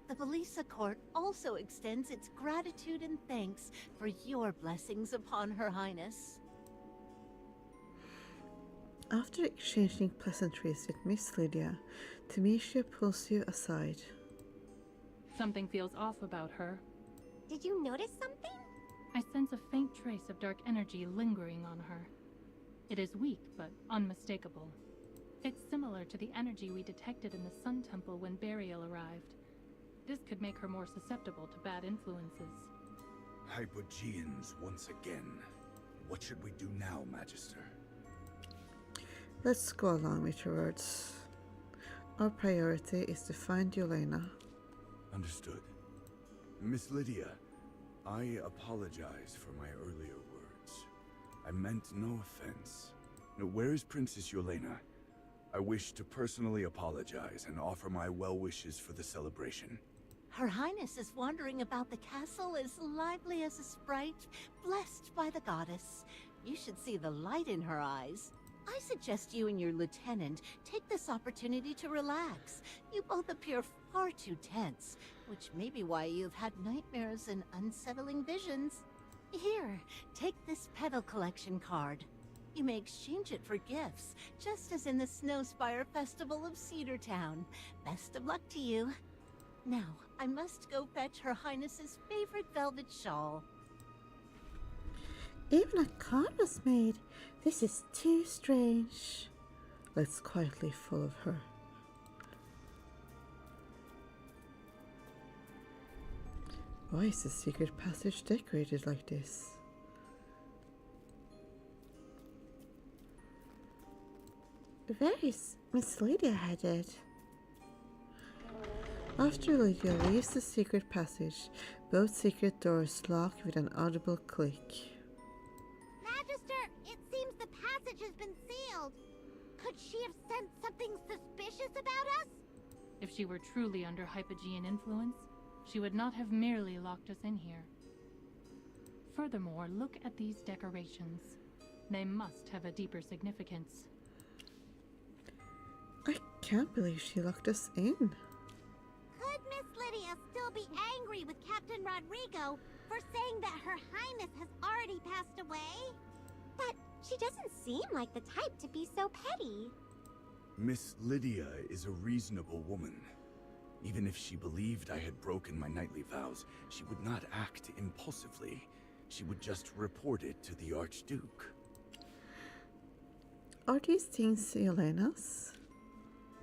The Valisa court also extends its gratitude and thanks for your blessings upon Her Highness. After exchanging pleasantries with Miss Lydia, Tamisha pulls you aside. Something feels off about her. Did you notice something? I sense a faint trace of dark energy lingering on her. It is weak, but unmistakable. It's similar to the energy we detected in the Sun Temple when Burial arrived. This could make her more susceptible to bad influences. Hypogeans once again. What should we do now, Magister? Let's go along with your words. Our priority is to find Yelena. Understood. Miss Lydia, I apologize for my earlier words. I meant no offense. Now, where is Princess Yelena? I wish to personally apologize and offer my well wishes for the celebration. Her Highness is wandering about the castle as lively as a sprite, blessed by the goddess. You should see the light in her eyes. I suggest you and your lieutenant take this opportunity to relax. You both appear far too tense, which may be why you've had nightmares and unsettling visions. Here, take this petal collection card. You may exchange it for gifts, just as in the Snowspire Festival of Cedartown. Best of luck to you. Now, I must go fetch Her Highness's favorite velvet shawl. Even a card was made. This is too strange. Let's quietly follow her. Why is the secret passage decorated like this? Where is Miss Lydia headed? After Lydia leaves the secret passage, both secret doors lock with an audible click. Magister, it seems the passage has been sealed. Could she have sensed something suspicious about us? If she were truly under Hypogean influence, she would not have merely locked us in here. Furthermore, look at these decorations. They must have a deeper significance. I can't believe she locked us in. Could Miss Lydia still be angry with Captain Rodrigo for saying that Her Highness has already passed away? But she doesn't seem like the type to be so petty. Miss Lydia is a reasonable woman. Even if she believed I had broken my knightly vows, she would not act impulsively. She would just report it to the Archduke. Are these things Yelena's?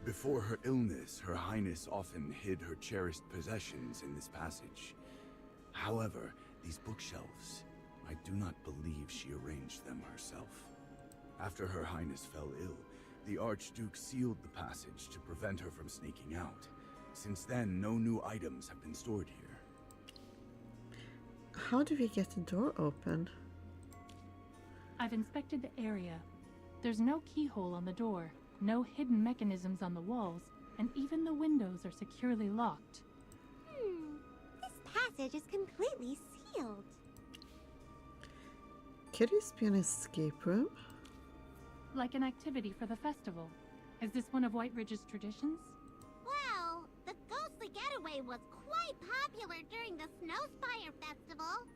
Before her illness, Her Highness often hid her cherished possessions in this passage. However, these bookshelves, I do not believe she arranged them herself. After Her Highness fell ill, the Archduke sealed the passage to prevent her from sneaking out. Since then, no new items have been stored here. How do we get the door open? I've inspected the area. There's no keyhole on the door, no hidden mechanisms on the walls, and even the windows are securely locked. This passage is completely sealed. Could this be an escape room? Like an activity for the festival. Is this one of White Ridge's traditions? Well, the ghostly getaway was quite popular during the Snowspire Festival.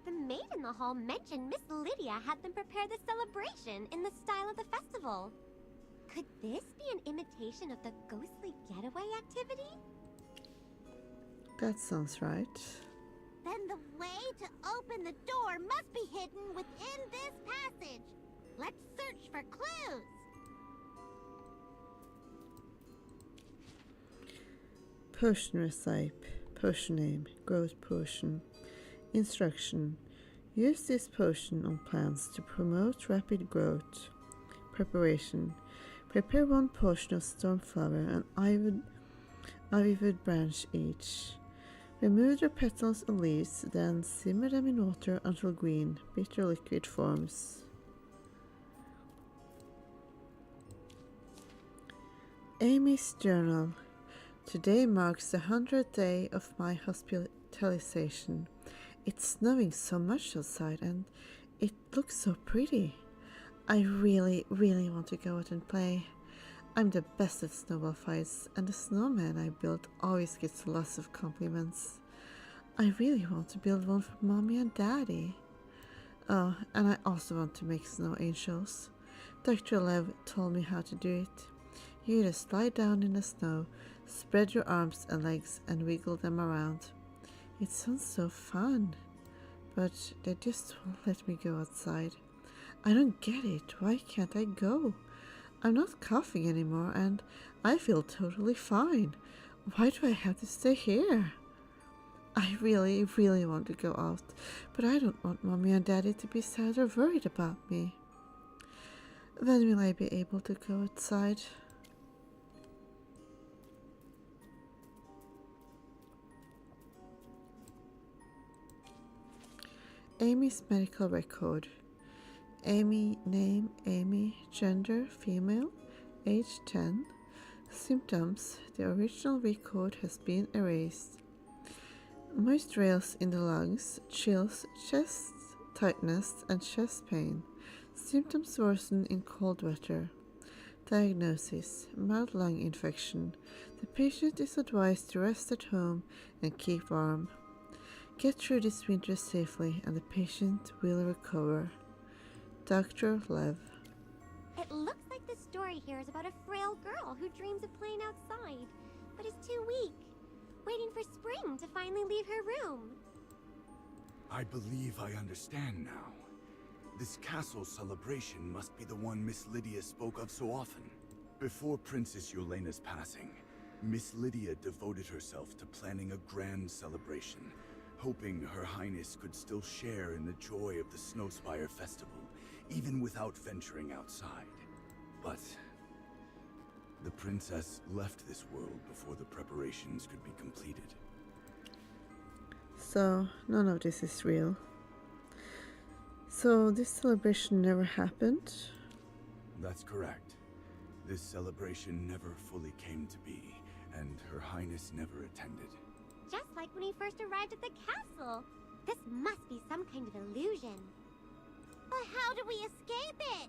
The maid in the hall mentioned Miss Lydia had them prepare the celebration in the style of the festival. Could this be an imitation of the ghostly getaway activity? That sounds right. Then the way to open the door must be hidden within this passage. Let's search for clues. Potion recipe. Potion name. Growth potion. Instruction. Use this potion on plants to promote rapid growth. Preparation. Prepare 1 potion of stormflower and ivywood branch each. Remove the petals and leaves, then simmer them in water until green, bitter liquid forms. Amy's journal. Today marks the 100th day of my hospitalization. It's snowing so much outside and it looks so pretty. I really want to go out and play. I'm the best at snowball fights, and the snowman I built always gets lots of compliments. I really want to build one for Mommy and Daddy. Oh, and I also want to make snow angels. Dr. Lev told me how to do it. You just lie down in the snow, spread your arms and legs and wiggle them around. It sounds so fun, but they just won't let me go outside. I don't get it. Why can't I go? I'm not coughing anymore and I feel totally fine. Why do I have to stay here? I really want to go out, but I don't want Mommy and Daddy to be sad or worried about me. When will I be able to go outside? Amy's medical record. Amy, name Amy, gender female, age 10. Symptoms: the original record has been erased. Moist rails in the lungs, chills, chest tightness, and chest pain. Symptoms worsen in cold weather. Diagnosis: mild lung infection. The patient is advised to rest at home and keep warm. Get through this winter safely and the patient will recover. Dr. Lev. It looks like the story here is about a frail girl who dreams of playing outside, but is too weak, waiting for spring to finally leave her room. I believe I understand now. This castle celebration must be the one Miss Lydia spoke of so often. Before Princess Yolena's passing, Miss Lydia devoted herself to planning a grand celebration, hoping Her Highness could still share in the joy of the Snowspire Festival, even without venturing outside. But the princess left this world before the preparations could be completed. So, none of this is real. So, this celebration never happened? That's correct. This celebration never fully came to be, and Her Highness never attended. Just like when he first arrived at the castle. This must be some kind of illusion. But how do we escape it?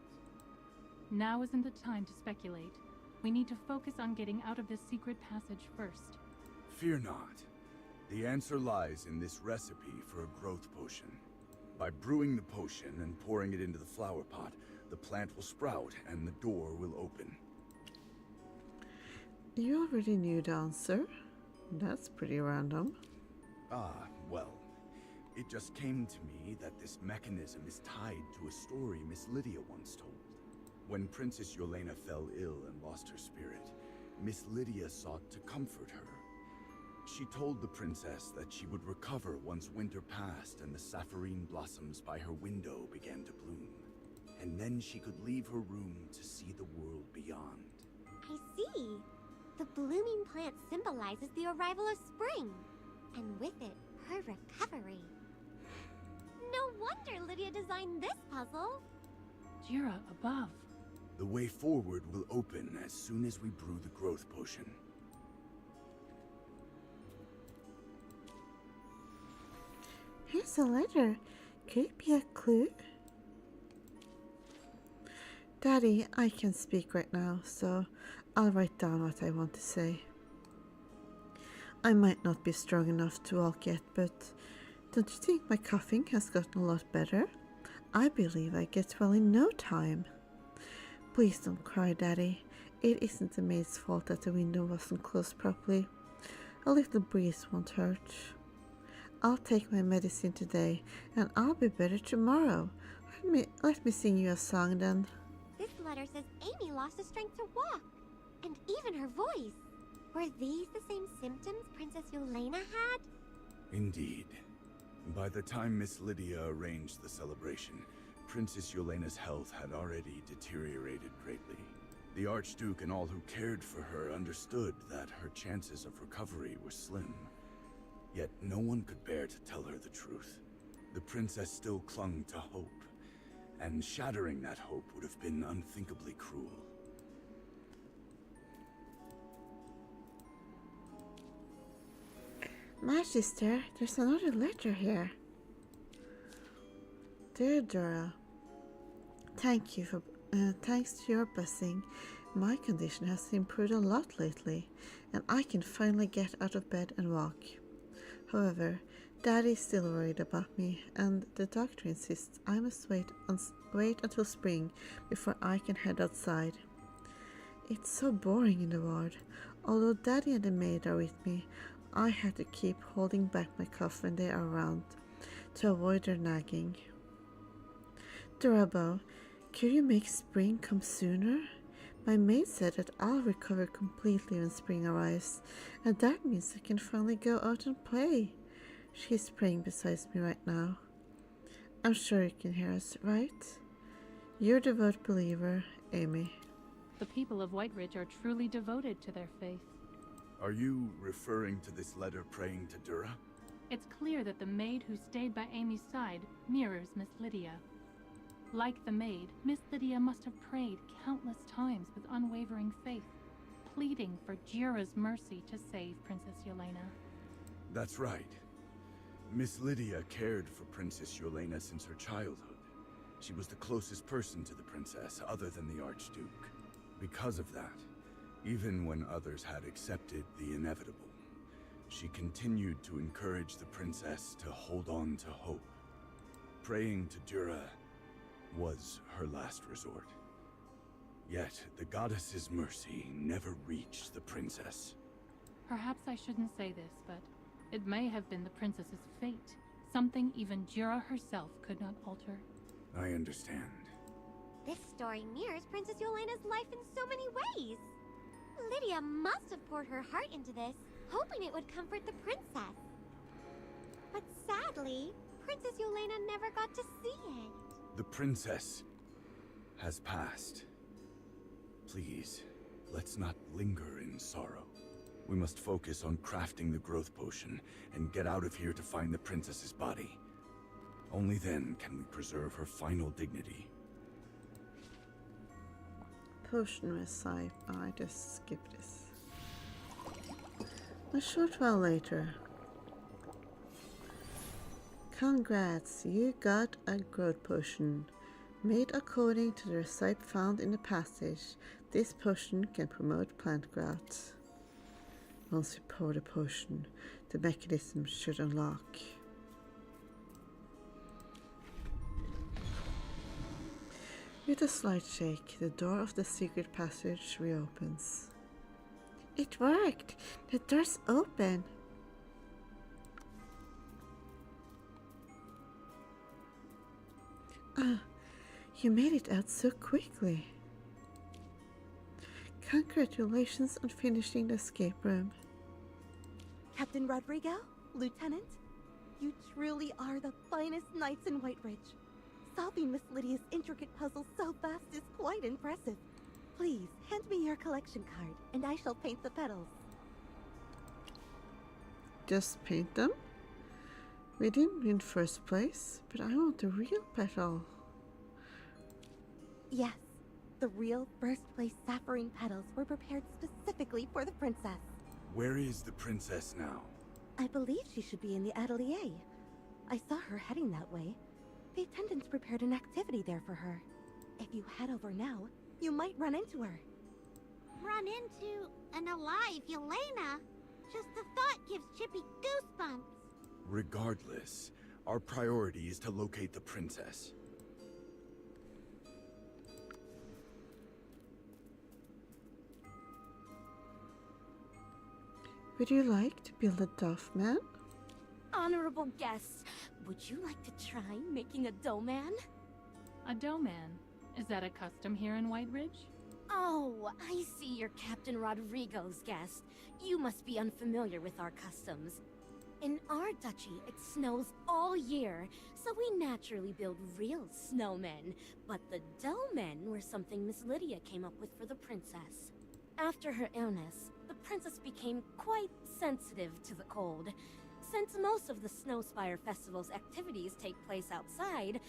Now isn't the time to speculate. We need to focus on getting out of this secret passage first. Fear not. The answer lies in this recipe for a growth potion. By brewing the potion and pouring it into the flower pot, the plant will sprout and the door will open. You already knew the answer? That's pretty random. Ah, well. It just came to me that this mechanism is tied to a story Miss Lydia once told. When Princess Yolena fell ill and lost her spirit, Miss Lydia sought to comfort her. She told the princess that she would recover once winter passed and the sapphirine blossoms by her window began to bloom. And then she could leave her room to see the world beyond. I see. The blooming plant symbolizes the arrival of spring, and with it, her recovery. No wonder Lydia designed this puzzle. Dura, above. The way forward will open as soon as we brew the growth potion. Here's a letter. Could it be a clue? Daddy, I can speak right now, so I'll write down what I want to say. I might not be strong enough to walk yet, but don't you think my coughing has gotten a lot better? I believe I get well in no time. Please don't cry, Daddy. It isn't the maid's fault that the window wasn't closed properly. A little breeze won't hurt. I'll take my medicine today, and I'll be better tomorrow. Let me sing you a song then. This letter says Amy lost the strength to walk, and even her voice. Were these the same symptoms Princess Yolena had? Indeed. By the time Miss Lydia arranged the celebration, Princess Yolena's health had already deteriorated greatly. The Archduke and all who cared for her understood that her chances of recovery were slim. Yet no one could bear to tell her the truth. The princess still clung to hope, and shattering that hope would have been unthinkably cruel. My sister, there's another letter here. Dear Dura, thanks to your blessing, my condition has improved a lot lately, and I can finally get out of bed and walk. However, Daddy is still worried about me, and the doctor insists I must wait until spring before I can head outside. It's so boring in the ward. Although Daddy and the maid are with me, I have to keep holding back my cough when they are around to avoid their nagging. Durabo, could you make spring come sooner? My maid said that I'll recover completely when spring arrives, and that means I can finally go out and play. She's praying beside me right now. I'm sure you can hear us, right? Your devout believer, Amy. The people of Whiteridge are truly devoted to their faith. Are you referring to this letter praying to Dura? It's clear that the maid who stayed by Amy's side mirrors Miss Lydia. Like the maid, Miss Lydia must have prayed countless times with unwavering faith, pleading for Dura's mercy to save Princess Yelena. That's right. Miss Lydia cared for Princess Yelena since her childhood. She was the closest person to the princess, other than the Archduke. Because of that, even when others had accepted the inevitable, she continued to encourage the princess to hold on to hope. Praying to Dura was her last resort. Yet, the goddess's mercy never reached the princess. Perhaps I shouldn't say this, but it may have been the princess's fate. Something even Dura herself could not alter. I understand. This story mirrors Princess Yolena's life in so many ways. Lydia must have poured her heart into this, hoping it would comfort the princess. But sadly, Princess Yelena never got to see it. The princess has passed. Please, let's not linger in sorrow. We must focus on crafting the growth potion and get out of here to find the princess's body. Only then can we preserve her final dignity. Potion recipe. Oh, I just skipped this. A short while later. Congrats, you got a growth potion. Made according to the recipe found in the passage, this potion can promote plant growth. Once you pour the potion, the mechanism should unlock. With a slight shake, the door of the secret passage reopens. It worked! The door's open! Ah, you made it out so quickly. Congratulations on finishing the escape room. Captain Rodrigo, Lieutenant, you truly are the finest knights in Whiteridge. Solving Miss Lydia's intricate puzzles so fast is quite impressive. Please, hand me your collection card, and I shall paint the petals. Just paint them? We didn't win first place, but I want the real petal. Yes, the real first-place sapphirine petals were prepared specifically for the princess. Where is the princess now? I believe she should be in the atelier. I saw her heading that way. The attendants prepared an activity there for her. If you head over now, you might run into her. Run into an alive Yelena? Just the thought gives Chippy goosebumps. Regardless, our priority is to locate the princess. Would you like to build a Duff Man? Honorable guests, would you like to try making a dough man? A dough man? Is that a custom here in Whiteridge? Oh, I see you're Captain Rodrigo's guest. You must be unfamiliar with our customs. In our duchy, it snows all year, so we naturally build real snowmen. But the dough men were something Miss Lydia came up with for the princess. After her illness, the princess became quite sensitive to the cold. Since most of the Snowspire Festival's activities take place outside,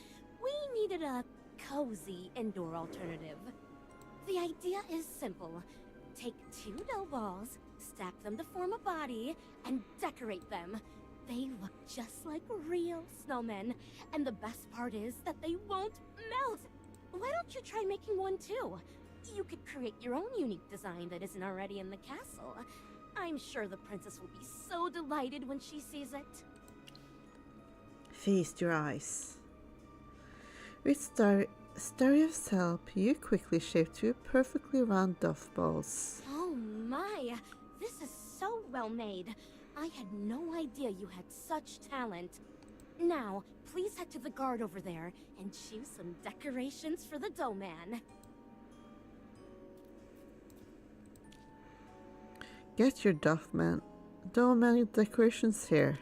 we needed a cozy indoor alternative. The idea is simple. Take 2 dough balls, stack them to form a body, and decorate them. They look just like real snowmen, and the best part is that they won't melt. Why don't you try making one too? You could create your own unique design that isn't already in the castle. I'm sure the princess will be so delighted when she sees it. Feast your eyes. With Stario's help, you quickly shape 2 perfectly round Duff balls. Oh my! This is so well made. I had no idea you had such talent. Now, please head to the guard over there and choose some decorations for the dough man. Get your Duff Man. Dough Man decorations here.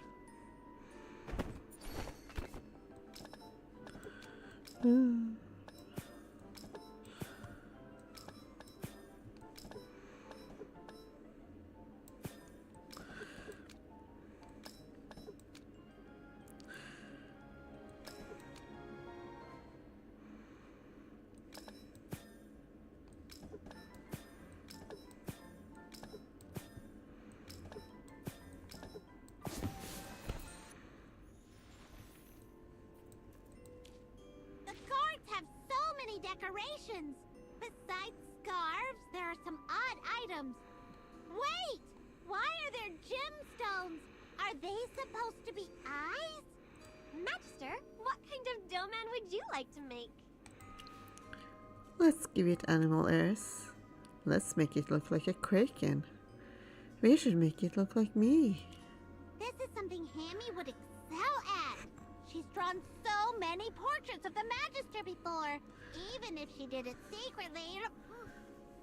decorations. Besides scarves, there are some odd items. Wait! Why are there gemstones? Are they supposed to be eyes? Magister, what kind of doman would you like to make? Let's give it animal ears. Let's make it look like a kraken. We should make it look like me. This is something Hammy would excel at. She's drawn so many portraits of the Magister before, even if she did it secretly.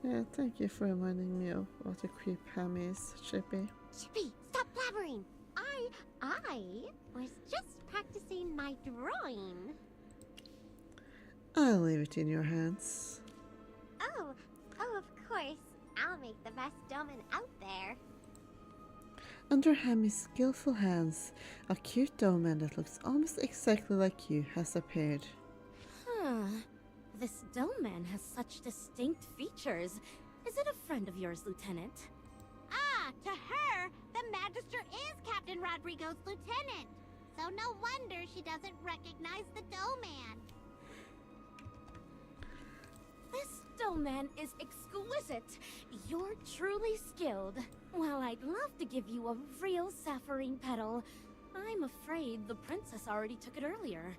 Yeah, thank you for reminding me of what a creep Hammy is, Chippy. Chippy, stop blabbering. I was just practicing my drawing. I'll leave it in your hands. Oh, of course. I'll make the best doman out there. Under Hammy's skillful hands, a cute doman that looks almost exactly like you has appeared. Huh. This doman has such distinct features. Is it a friend of yours, Lieutenant? Ah, to her, the Magister is Captain Rodrigo's lieutenant. So no wonder she doesn't recognize the Doman. This doman is exquisite. You're truly skilled. Well, I'd love to give you a real sapphirine petal. I'm afraid the princess already took it earlier.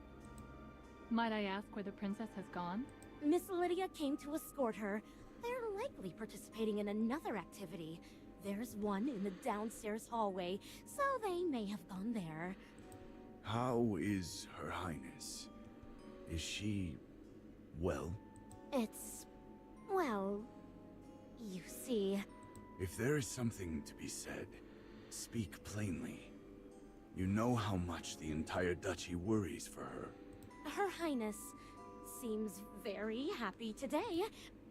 Might I ask where the princess has gone? Miss Lydia came to escort her. They're likely participating in another activity. There's one in the downstairs hallway, so they may have gone there. How is Her Highness? Is she... well? It's... well... you see... If there is something to be said, speak plainly. You know how much the entire duchy worries for her. Her Highness seems very happy today,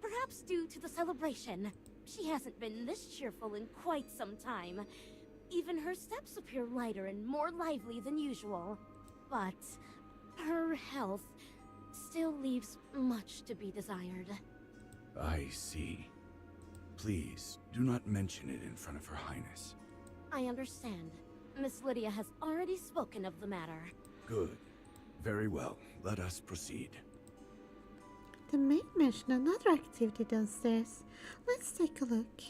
perhaps due to the celebration. She hasn't been this cheerful in quite some time. Even her steps appear lighter and more lively than usual. But her health still leaves much to be desired. I see. Please, do not mention it in front of Her Highness. I understand. Miss Lydia has already spoken of the matter. Good. Very well. Let us proceed. The maid mentioned another activity downstairs. Let's take a look.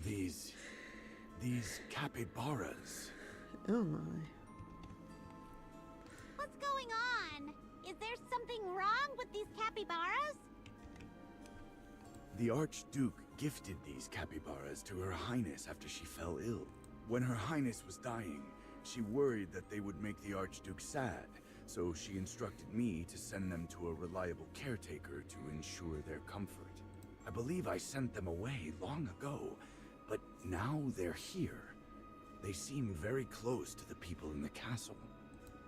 These capybaras. Oh my. What's going on? Is there something wrong with these capybaras? The Archduke gifted these capybaras to Her Highness after she fell ill. When Her Highness was dying, she worried that they would make the Archduke sad, so she instructed me to send them to a reliable caretaker to ensure their comfort. I believe I sent them away long ago, but now they're here. They seem very close to the people in the castle.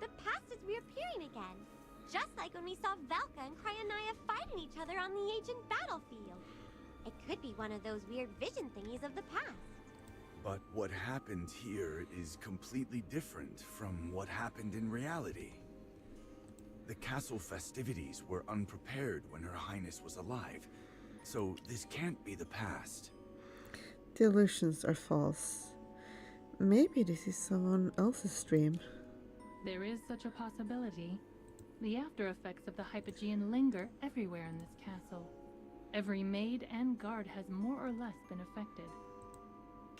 The past is reappearing again. Just like when we saw Velka and Kryanaya fighting each other on the ancient battlefield. It could be one of those weird vision thingies of the past. But what happened here is completely different from what happened in reality. The castle festivities were unprepared when Her Highness was alive, so this can't be the past. The illusions are false. Maybe this is someone else's dream. There is such a possibility. The after effects of the Hypogean linger everywhere in this castle. Every maid and guard has more or less been affected.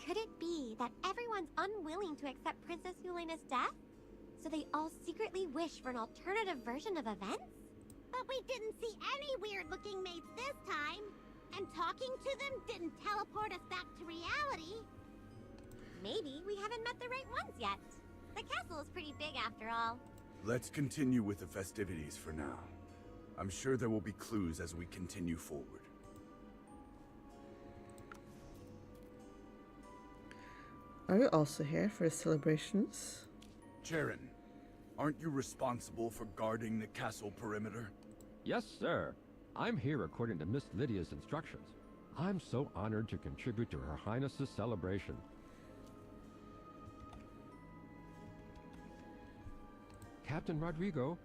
Could it be that everyone's unwilling to accept Princess Helena's death? So they all secretly wish for an alternative version of events? But we didn't see any weird-looking maids this time. And talking to them didn't teleport us back to reality. Maybe we haven't met the right ones yet. The castle is pretty big after all. Let's continue with the festivities for now. I'm sure there will be clues as we continue forward. Are you also here for the celebrations? Charon, aren't you responsible for guarding the castle perimeter? Yes, sir. I'm here according to Miss Lydia's instructions. I'm so honored to contribute to Her Highness's celebration. Captain Rodrigo,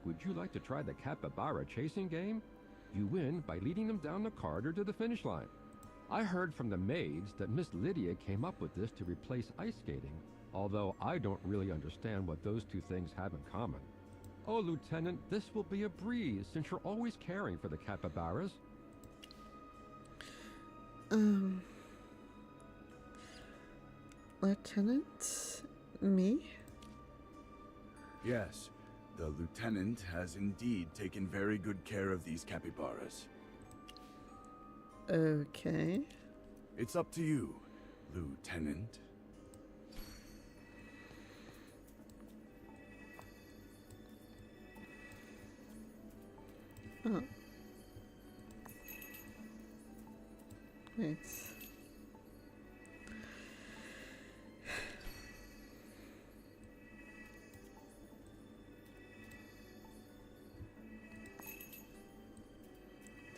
would you like to try the capybara chasing game? You win by leading them down the corridor to the finish line. I heard from the maids that Miss Lydia came up with this to replace ice skating, Although I don't really understand what those two things have in common. Oh, Lieutenant, this will be a breeze since you're always caring for the capybaras. Lieutenant? Me? Yes, the lieutenant has indeed taken very good care of these capybaras. Okay. It's up to you, Lieutenant. Oh. Wait.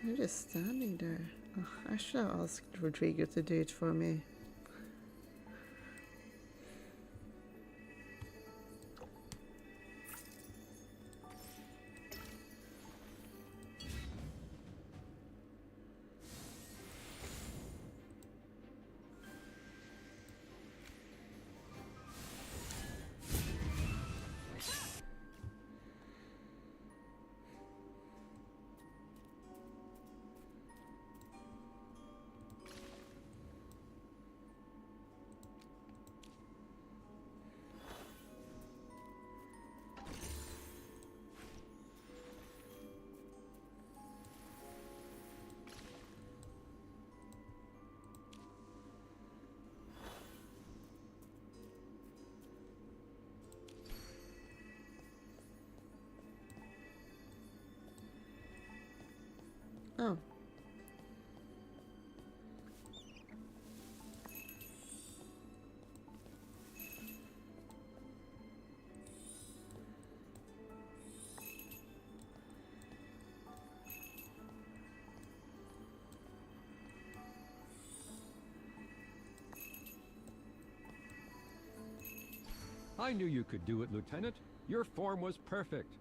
They're just standing there. Oh, I should have asked Rodrigo to do it for me. Oh. I knew you could do it, Lieutenant. Your form was perfect.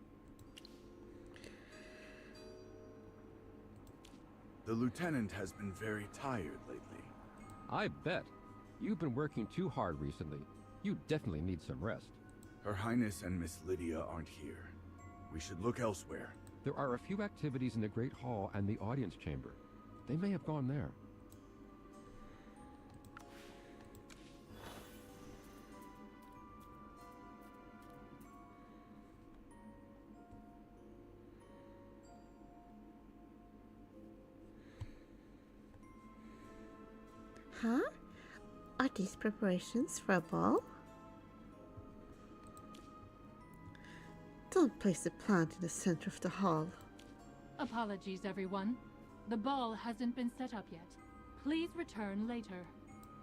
The lieutenant has been very tired lately. I bet. You've been working too hard recently. You definitely need some rest. Her Highness and Miss Lydia aren't here. We should look elsewhere. There are a few activities in the Great Hall and the audience chamber. They may have gone there. Huh? Are these preparations for a ball? Don't place the plant in the center of the hall. Apologies, everyone. The ball hasn't been set up yet. Please return later.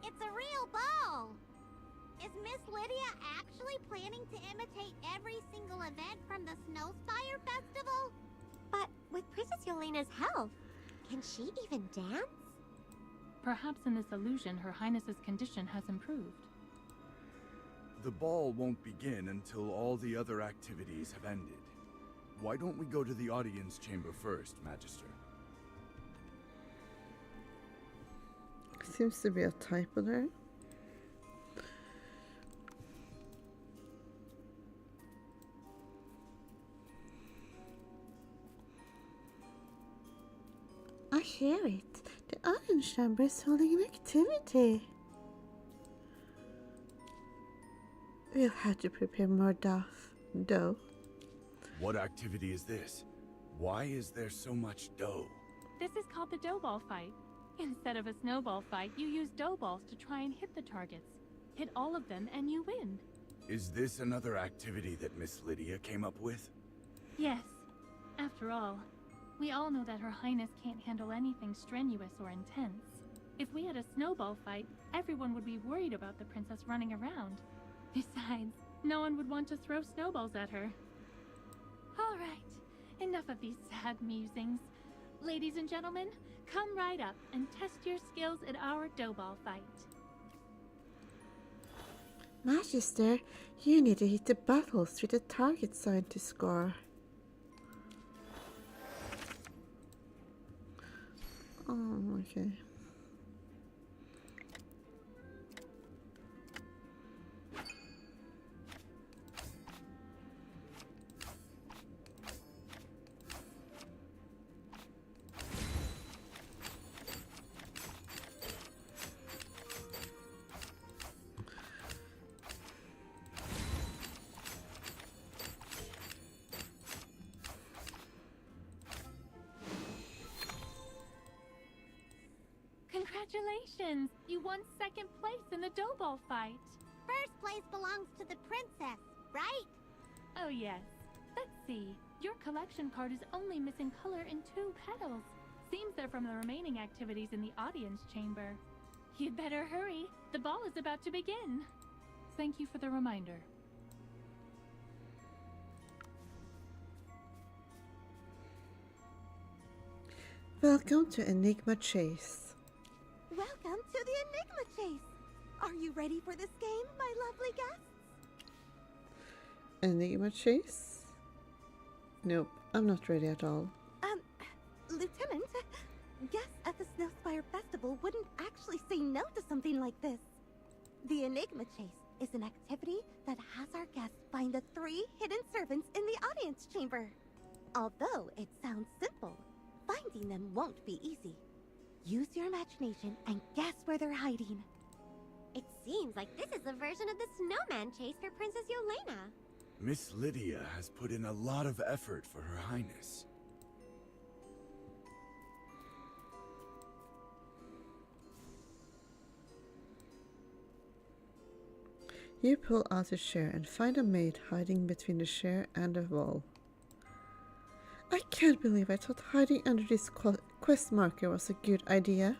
It's a real ball! Is Miss Lydia actually planning to imitate every single event from the Snowspire Festival? But with Princess Yelena's help, can she even dance? Perhaps in this illusion, Her Highness's condition has improved. The ball won't begin until all the other activities have ended. Why don't we go to the audience chamber first, Magister? Seems to be a typo there. I hear it. The audience chamber is holding an activity. We'll have to prepare more dough. What activity is this? Why is there so much dough? This is called the dough ball fight. Instead of a snowball fight, you use dough balls to try and hit the targets. Hit all of them and you win. Is this another activity that Miss Lydia came up with? Yes. After all, we all know that Her Highness can't handle anything strenuous or intense. If we had a snowball fight, everyone would be worried about the princess running around. Besides, no one would want to throw snowballs at her. All right, enough of these sad musings. Ladies and gentlemen, come right up and test your skills at our dough ball fight. Magister, you need to hit the battles with the target sign to score. Oh, okay. Congratulations! You won second place in the dough ball fight. First place belongs to the princess, right? Oh yes. Let's see. Your collection card is only missing color in 2 petals. Seems they're from the remaining activities in the audience chamber. You'd better hurry. The ball is about to begin. Thank you for the reminder. Welcome to Enigma Chase. Welcome to the Enigma Chase. Are you ready for this game, my lovely guests? Enigma Chase? Nope, I'm not ready at all. Lieutenant, guests at the Snowspire Festival wouldn't actually say no to something like this. The Enigma Chase is an activity that has our guests find the 3 hidden servants in the audience chamber. Although it sounds simple, finding them won't be easy. Use your imagination and guess where they're hiding. It seems like this is a version of the snowman chase for Princess Yelena. Miss Lydia has put in a lot of effort for Her Highness. You pull out a chair and find a maid hiding between the chair and the wall. I can't believe I thought hiding under this quest marker was a good idea.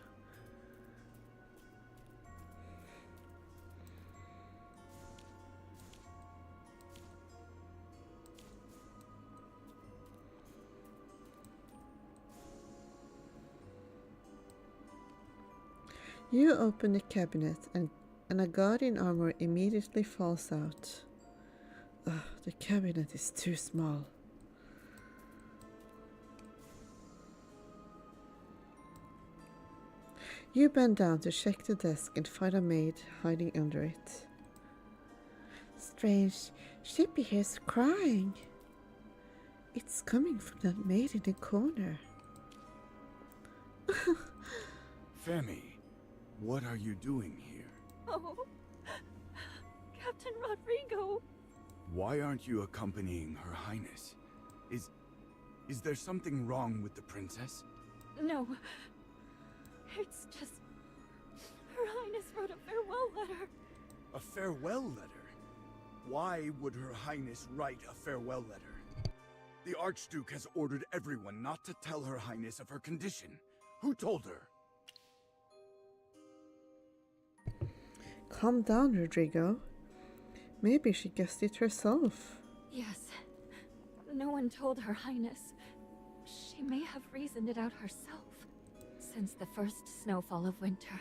You open the cabinet and a god in armor immediately falls out. Ugh, the cabinet is too small. You bend down to check the desk and find a maid hiding under it. Strange, Shippy here's crying. It's coming from that maid in the corner. Femi, what are you doing here? Oh, Captain Rodrigo. Why aren't you accompanying Her Highness? Is there something wrong with the princess? No. It's just... Her Highness wrote a farewell letter. A farewell letter? Why would Her Highness write a farewell letter? The Archduke has ordered everyone not to tell Her Highness of her condition. Who told her? Calm down, Rodrigo. Maybe she guessed it herself. Yes. No one told Her Highness. She may have reasoned it out herself. Since the first snowfall of winter,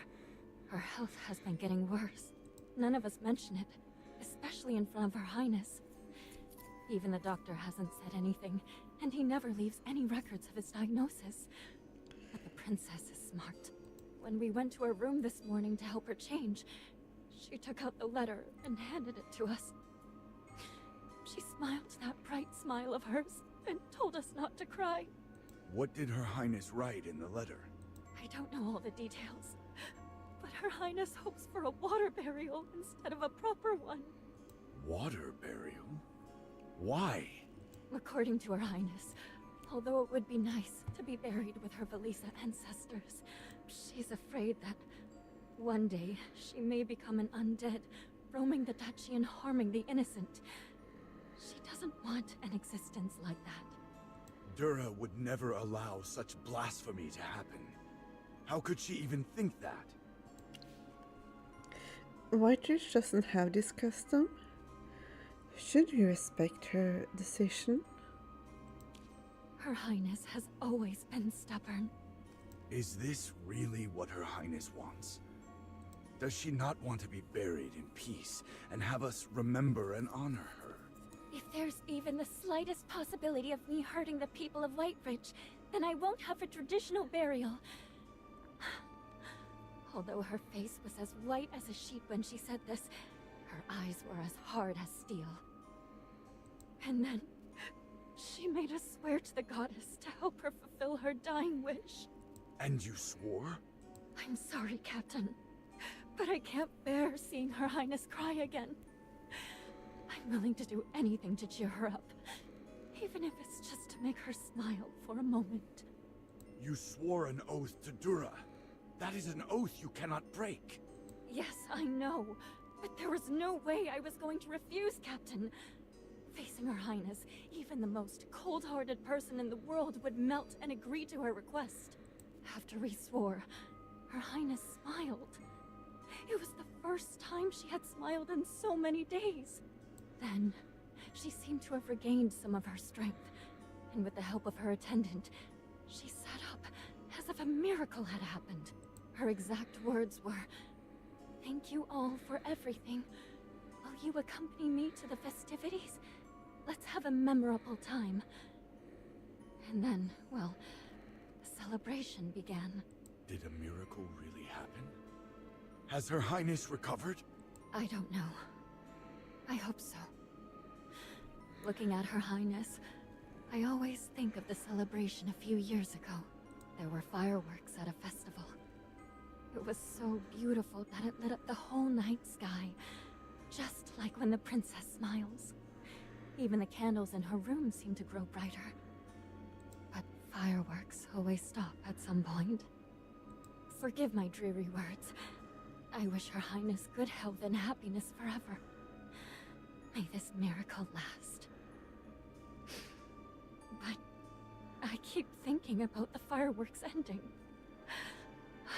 her health has been getting worse. None of us mention it, especially in front of Her Highness. Even the doctor hasn't said anything, and he never leaves any records of his diagnosis. But the princess is smart. When we went to her room this morning to help her change, she took out the letter and handed it to us. She smiled that bright smile of hers and told us not to cry. What did Her Highness write in the letter? I don't know all the details, but Her Highness hopes for a water burial instead of a proper one. Water burial? Why? According to Her Highness, although it would be nice to be buried with her Velisa ancestors, she's afraid that one day she may become an undead, roaming the duchy and harming the innocent. She doesn't want an existence like that. Dura would never allow such blasphemy to happen. How could she even think that? Whiteridge doesn't have this custom. Should we respect her decision? Her Highness has always been stubborn. Is this really what Her Highness wants? Does she not want to be buried in peace and have us remember and honor her? If there's even the slightest possibility of me hurting the people of Whiteridge, then I won't have a traditional burial. Although her face was as white as a sheet when she said this, her eyes were as hard as steel. And then, she made us swear to the goddess to help her fulfill her dying wish. And you swore? I'm sorry, Captain, but I can't bear seeing Her Highness cry again. I'm willing to do anything to cheer her up, even if it's just to make her smile for a moment. You swore an oath to Dura. That is an oath you cannot break. Yes, I know. But there was no way I was going to refuse, Captain. Facing Her Highness, even the most cold-hearted person in the world would melt and agree to her request. After we swore, Her Highness smiled. It was the first time she had smiled in so many days. Then, she seemed to have regained some of her strength, and with the help of her attendant, she sat up as if a miracle had happened. Her exact words were, "Thank you all for everything. Will you accompany me to the festivities? Let's have a memorable time." And then, well, the celebration began. Did a miracle really happen? Has Her Highness recovered? I don't know. I hope so. Looking at Her Highness, I always think of the celebration a few years ago. There were fireworks at a festival. It was so beautiful that it lit up the whole night sky, just like when the princess smiles. Even the candles in her room seemed to grow brighter. But fireworks always stop at some point. Forgive my dreary words. I wish Her Highness good health and happiness forever. May this miracle last. But I keep thinking about the fireworks ending.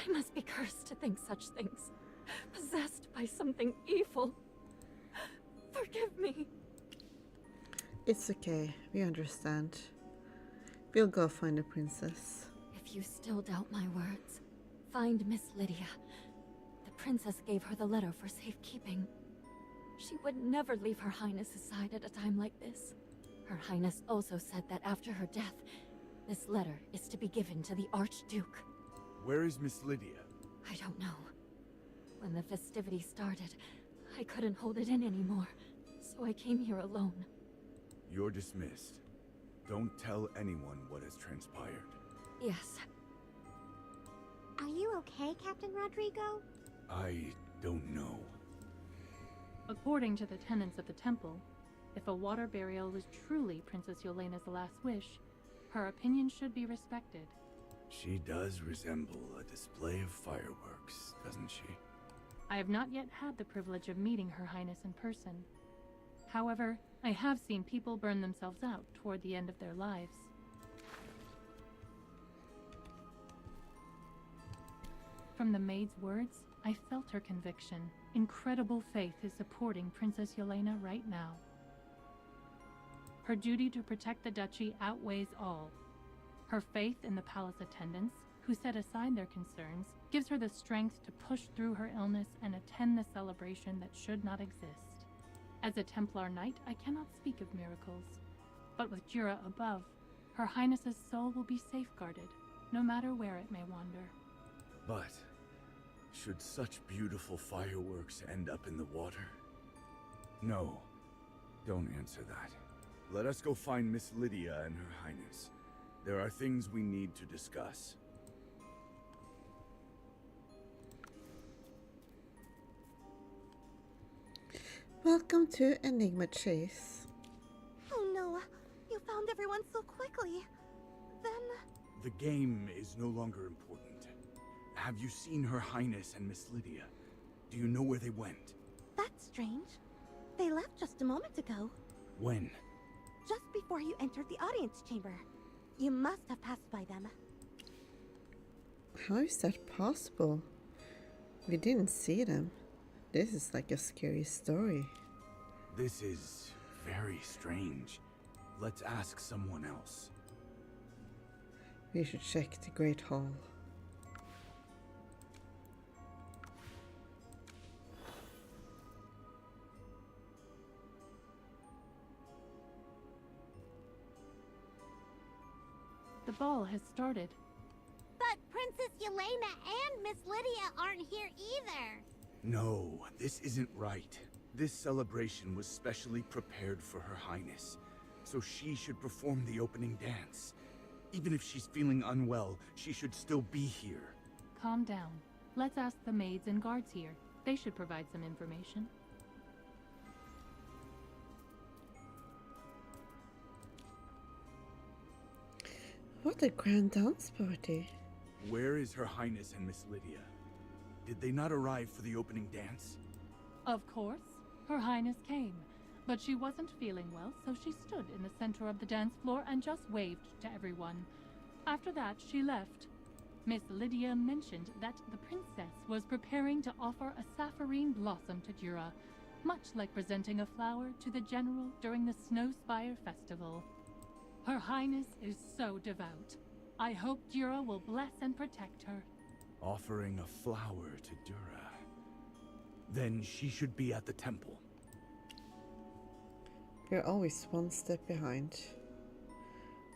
I must be cursed to think such things. Possessed by something evil. Forgive me. It's okay, we understand. We'll go find the princess. If you still doubt my words, find Miss Lydia. The princess gave her the letter for safekeeping. She would never leave Her Highness's side at a time like this. Her Highness also said that after her death, this letter is to be given to the Archduke. Where is Miss Lydia? I don't know. When the festivities started, I couldn't hold it in anymore, so I came here alone. You're dismissed. Don't tell anyone what has transpired. Yes. Are you okay, Captain Rodrigo? I don't know. According to the tenets of the temple, if a water burial was truly Princess Yelena's last wish, her opinion should be respected. She does resemble a display of fireworks, doesn't she? I have not yet had the privilege of meeting Her Highness in person. However, I have seen people burn themselves out toward the end of their lives. From the maid's words, I felt her conviction. Incredible faith is supporting Princess Yelena right now. Her duty to protect the duchy outweighs all. Her faith in the palace attendants, who set aside their concerns, gives her the strength to push through her illness and attend the celebration that should not exist. As a Templar Knight, I cannot speak of miracles. But with Dura above, Her Highness's soul will be safeguarded, no matter where it may wander. But should such beautiful fireworks end up in the water? No, don't answer that. Let us go find Miss Lydia and Her Highness. There are things we need to discuss. Welcome to Enigma Chase. Oh no, you found everyone so quickly. Then... The game is no longer important. Have you seen Her Highness and Miss Lydia? Do you know where they went? That's strange. They left just a moment ago. When? Just before you entered the audience chamber. You must have passed by them. How is that possible? We didn't see them. This is like a scary story. This is very strange. Let's ask someone else. We should check the Great Hall. The ball has started. But Princess Yelena and Miss Lydia aren't here either. No, this isn't right. This celebration was specially prepared for Her Highness, so she should perform the opening dance. Even if she's feeling unwell, she should still be here. Calm down. Let's ask the maids and guards here. They should provide some information. What a grand dance party. Where is Her Highness and Miss Lydia? Did they not arrive for the opening dance? Of course, Her Highness came, but she wasn't feeling well, so she stood in the center of the dance floor and just waved to everyone. After that, she left. Miss Lydia mentioned that the princess was preparing to offer a sapphirine blossom to Dura, much like presenting a flower to the general during the Snowspire festival. Her Highness is so devout. I hope Dura will bless and protect her. Offering a flower to Dura. Then she should be at the temple. We're always one step behind.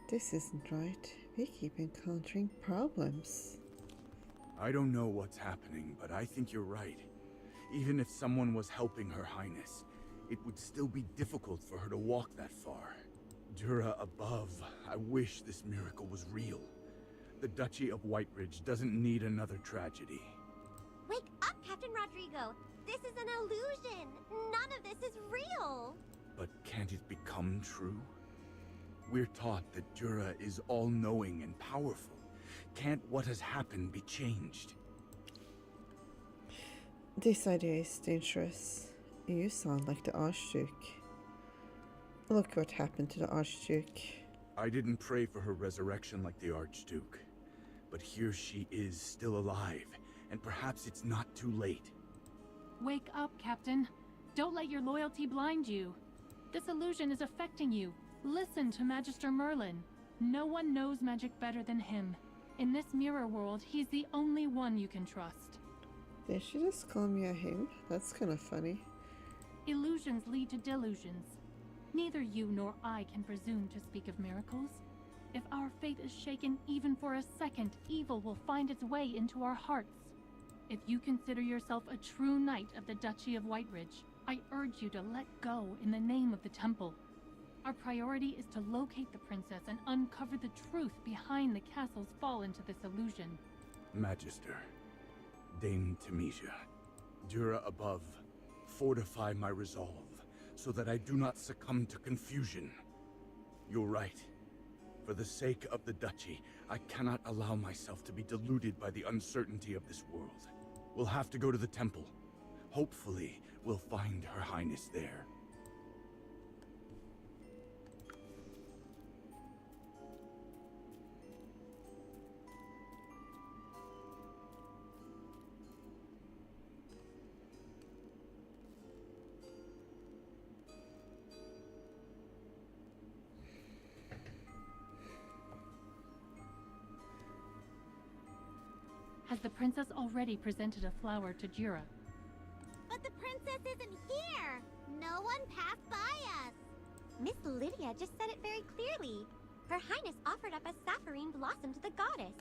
This isn't right. We keep encountering problems. I don't know what's happening, but I think you're right. Even if someone was helping Her Highness, it would still be difficult for her to walk that far. Dura above, I wish this miracle was real. The Duchy of Whiteridge doesn't need another tragedy. Wake up, Captain Rodrigo! This is an illusion! None of this is real! But can't it become true? We're taught that Dura is all-knowing and powerful. Can't what has happened be changed? This idea is dangerous. You sound like the Archduke. Look what happened to the Archduke. I didn't pray for her resurrection like the Archduke. But here she is, still alive, and perhaps it's not too late. Wake up, Captain. Don't let your loyalty blind you. This illusion is affecting you. Listen to Magister Merlin. No one knows magic better than him. In this mirror world, he's the only one you can trust. Did she just call me a him? That's kind of funny. Illusions lead to delusions. Neither you nor I can presume to speak of miracles. If our faith is shaken even for a second, evil will find its way into our hearts. If you consider yourself a true knight of the Duchy of Whiteridge, I urge you to let go in the name of the temple. Our priority is to locate the princess and uncover the truth behind the castle's fall into this illusion. Magister, Dame Temesia, Dura above, fortify my resolve, so that I do not succumb to confusion. You're right. For the sake of the Duchy, I cannot allow myself to be deluded by the uncertainty of this world. We'll have to go to the temple. Hopefully, we'll find Her Highness there. Has the princess already presented a flower to Dura? But the princess isn't here! No one passed by us! Miss Lydia just said it very clearly. Her Highness offered up a sapphirine blossom to the goddess.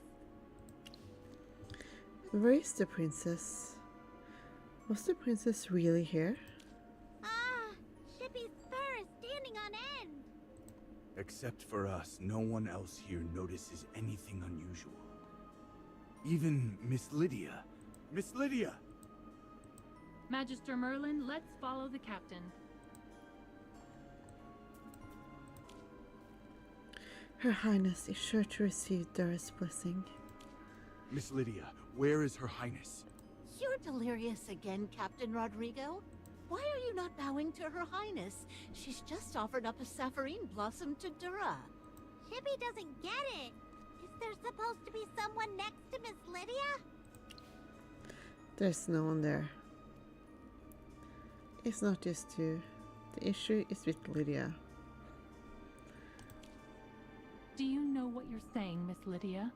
Where is the princess? Was the princess really here? Ah, Shippy's fur is standing on end! Except for us, no one else here notices anything unusual. Even Miss Lydia. Miss Lydia! Magister Merlin, let's follow the captain. Her Highness is sure to receive Dura's blessing. Miss Lydia, where is Her Highness? You're delirious again, Captain Rodrigo. Why are you not bowing to Her Highness? She's just offered up a sapphirine blossom to Dura. Shippy doesn't get it. Is there supposed to be someone next to Miss Lydia? There's no one there. It's not just two. The issue is with Lydia. Do you know what you're saying, Miss Lydia?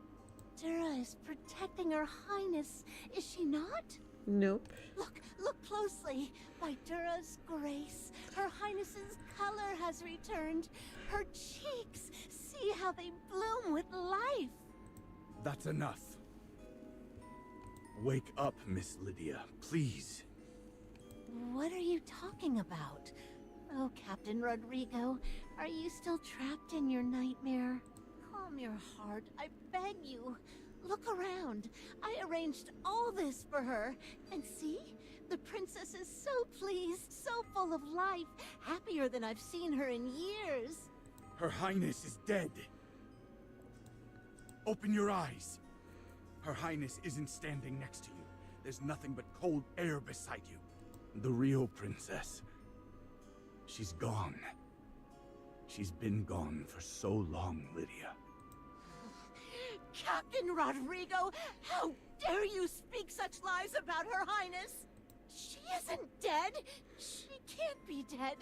Dura is protecting Her Highness, is she not? Nope. Look closely. By Dura's grace, Her Highness's color has returned. Her cheeks, see how they bloom with life. That's enough. Wake up, Miss Lydia, please. What are you talking about? Oh, Captain Rodrigo, are you still trapped in your nightmare? Calm your heart, I beg you. Look around. I arranged all this for her. And see? The princess is so pleased, so full of life, happier than I've seen her in years. Her Highness is dead. Open your eyes. Her Highness isn't standing next to you. There's nothing but cold air beside you. The real princess. She's gone. She's been gone for so long, Lydia. Captain Rodrigo, how dare you speak such lies about Her Highness? She isn't dead. She can't be dead.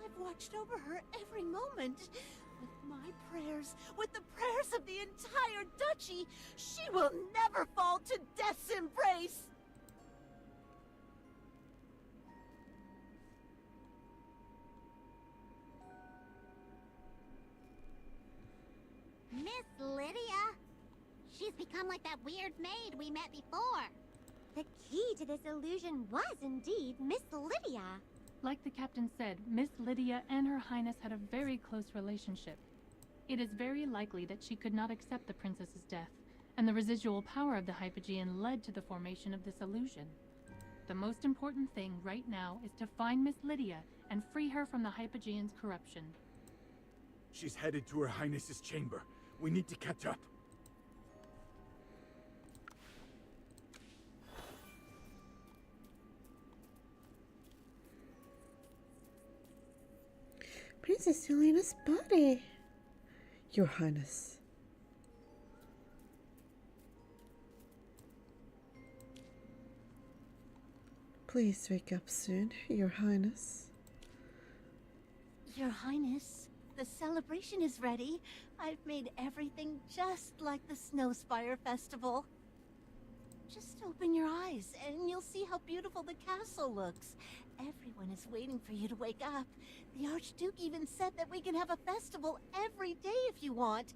I've watched over her every moment. With my prayers, with the prayers of the entire duchy, she will never fall to death's embrace. Miss Lydia? She's become like that weird maid we met before. The key to this illusion was indeed Miss Lydia. Like the captain said, Miss Lydia and Her Highness had a very close relationship. It is very likely that she could not accept the princess's death, and the residual power of the Hypogean led to the formation of this illusion. The most important thing right now is to find Miss Lydia and free her from the Hypogean's corruption. She's headed to Her Highness's chamber. We need to catch up. Princess Yelena's body. Your Highness. Please wake up soon, Your Highness. Your Highness, the celebration is ready. I've made everything just like the Snowspire Festival. Just open your eyes and you'll see how beautiful the castle looks. Everyone is waiting for you to wake up. The Archduke even said that we can have a festival every day if you want.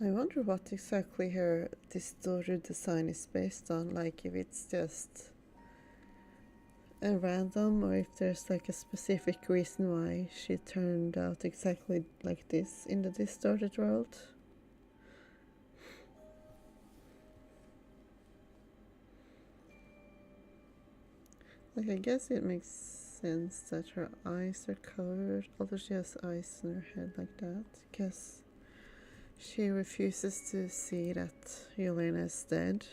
I wonder what exactly her distorted design is based on, like if it's just a random or if there's like a specific reason why she turned out exactly like this in the distorted world. Like, I guess it makes sense that her eyes are covered, although she has eyes in her head like that, because she refuses to see that Yelena is dead,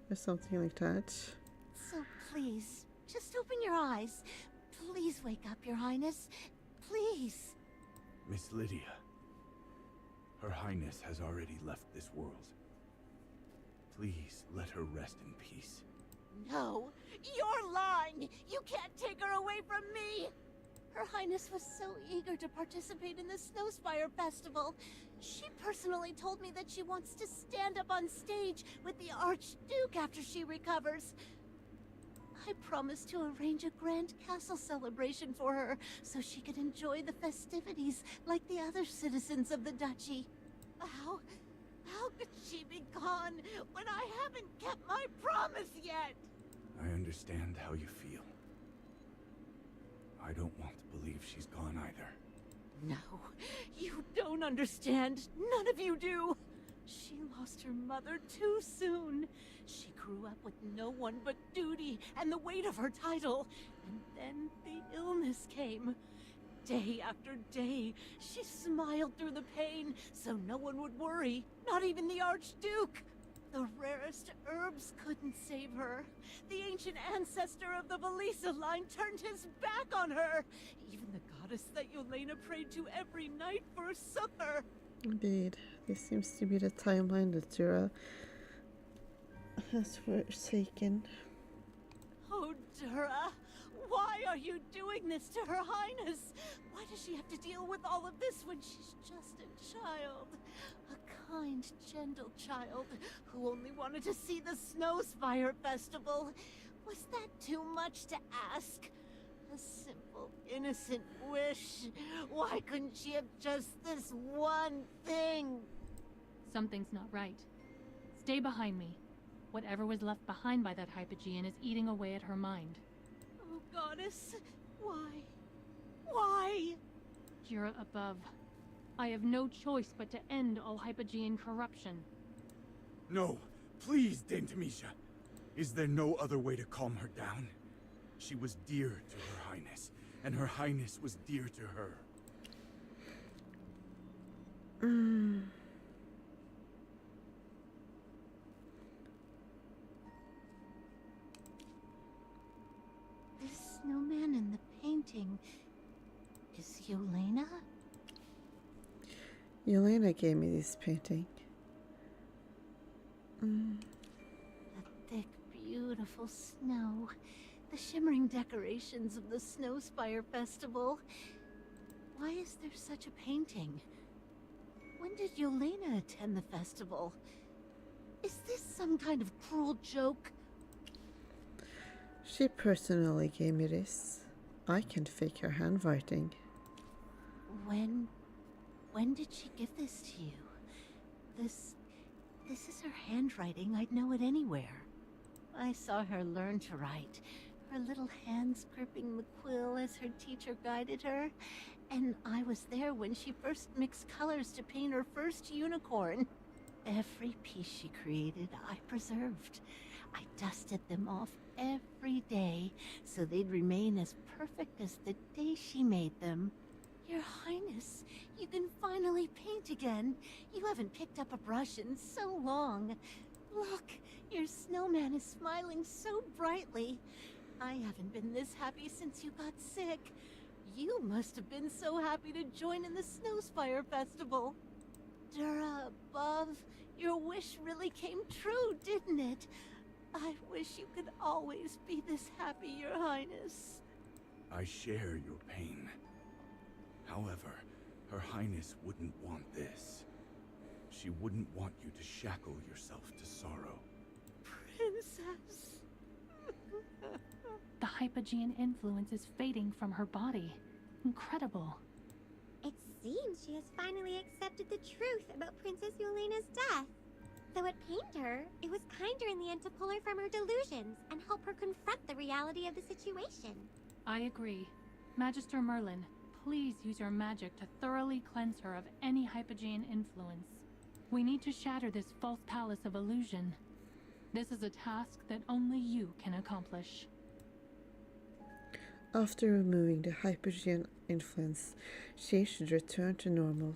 or something like that. So please, just open your eyes. Please wake up, Your Highness. Please. Miss Lydia. Her Highness has already left this world. Please let her rest in peace. No, you're lying! You can't take her away from me! Her Highness was so eager to participate in the Snowspire Festival. She personally told me that she wants to stand up on stage with the Archduke after she recovers. I promised to arrange a grand castle celebration for her so she could enjoy the festivities like the other citizens of the duchy. How could she be gone when I haven't kept my promise yet? I understand how you feel. I don't want to believe she's gone either. No, you don't understand. None of you do. She lost her mother too soon. She grew up with no one but duty and the weight of her title. And then the illness came. Day after day, she smiled through the pain so no one would worry, not even the Archduke. The rarest herbs couldn't save her. The ancient ancestor of the Velisa line turned his back on her. Even the goddess that Yelena prayed to every night forsook her. Indeed, this seems to be the timeline that Dura has forsaken. Oh, Dura, why are you doing this to Her Highness? Why does she have to deal with all of this when she's just a child? A kind, gentle child who only wanted to see the Snowspire Festival. Was that too much to ask? A simple, innocent wish. Why couldn't she have just this one thing? Something's not right. Stay behind me. Whatever was left behind by that Hypogean is eating away at her mind. Oh, goddess. Why? Why? Dura above. I have no choice but to end all Hypogean corruption. No, please, Dame Tamisha. Is there no other way to calm her down? She was dear to Her Highness, and Her Highness was dear to her. painting is Yelena? Yelena gave me this painting. The thick, beautiful snow. The shimmering decorations of the Snowspire Festival. Why is there such a painting? When did Yelena attend the festival? Is this some kind of cruel joke? She personally gave me this. I can't fake her handwriting. When did she give this to you? This is her handwriting. I'd know it anywhere. I saw her learn to write, her little hands gripping the quill as her teacher guided her. And I was there when she first mixed colors to paint her first unicorn. Every piece she created, I preserved. I dusted them off every day so they'd remain as perfect as the day she made them. Your Highness, you can finally paint again. You haven't picked up a brush in so long. Look, your snowman is smiling so brightly. I haven't been this happy since you got sick. You must have been so happy to join in the Snowspire Festival. Dura above, your wish really came true, didn't it? I wish you could always be this happy, Your Highness. I share your pain. However, Her Highness wouldn't want this. She wouldn't want you to shackle yourself to sorrow. Princess. The Hypogean influence is fading from her body. Incredible. It seems she has finally accepted the truth about Princess Yelena's death. Though it pained her, it was kinder in the end to pull her from her delusions and help her confront the reality of the situation. I agree. Magister Merlin, please use your magic to thoroughly cleanse her of any Hypogean influence. We need to shatter this false palace of illusion. This is a task that only you can accomplish. After removing the Hypogean influence, she should return to normal.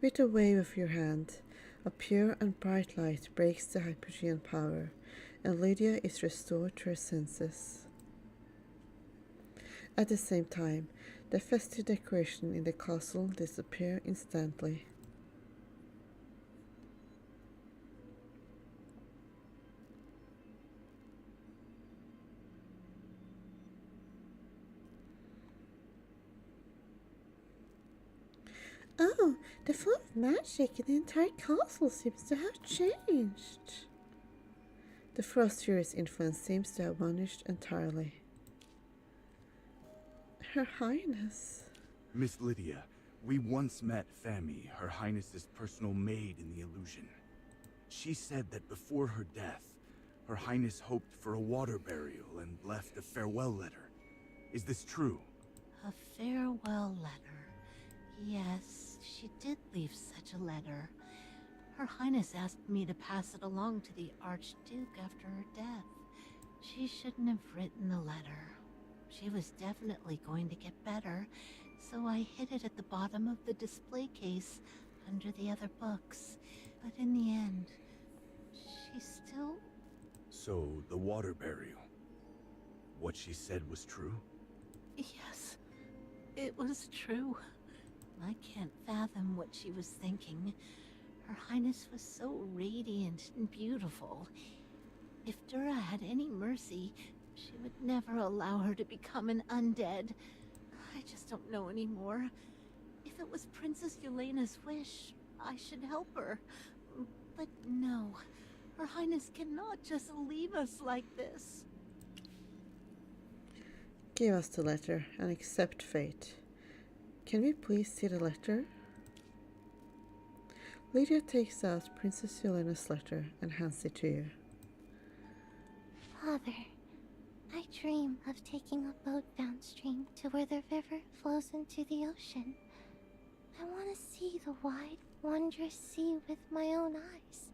With a wave of your hand, a pure and bright light breaks the Hypogean power, and Lydia is restored to her senses. At the same time, the festive decoration in the castle disappears instantly. Oh, the flow of magic in the entire castle seems to have changed. The Frost Fury's influence seems to have vanished entirely. Her Highness. Miss Lydia, we once met Fami, Her Highness's personal maid in the illusion. She said that before her death, Her Highness hoped for a water burial and left a farewell letter. Is this true? A farewell letter. Yes, she did leave such a letter. Her Highness asked me to pass it along to the Archduke after her death. She shouldn't have written the letter. She was definitely going to get better, so I hid it at the bottom of the display case under the other books. But in the end, she still... So, the water burial. What she said was true? Yes, it was true. I can't fathom what she was thinking. Her Highness was so radiant and beautiful. If Dura had any mercy, she would never allow her to become an undead. I just don't know anymore. If it was Princess Yelena's wish, I should help her. But no, Her Highness cannot just leave us like this. Give us the letter and accept fate. Can we please see the letter? Lydia takes out Princess Yelena's letter and hands it to you. Father, I dream of taking a boat downstream to where the river flows into the ocean. I want to see the wide, wondrous sea with my own eyes.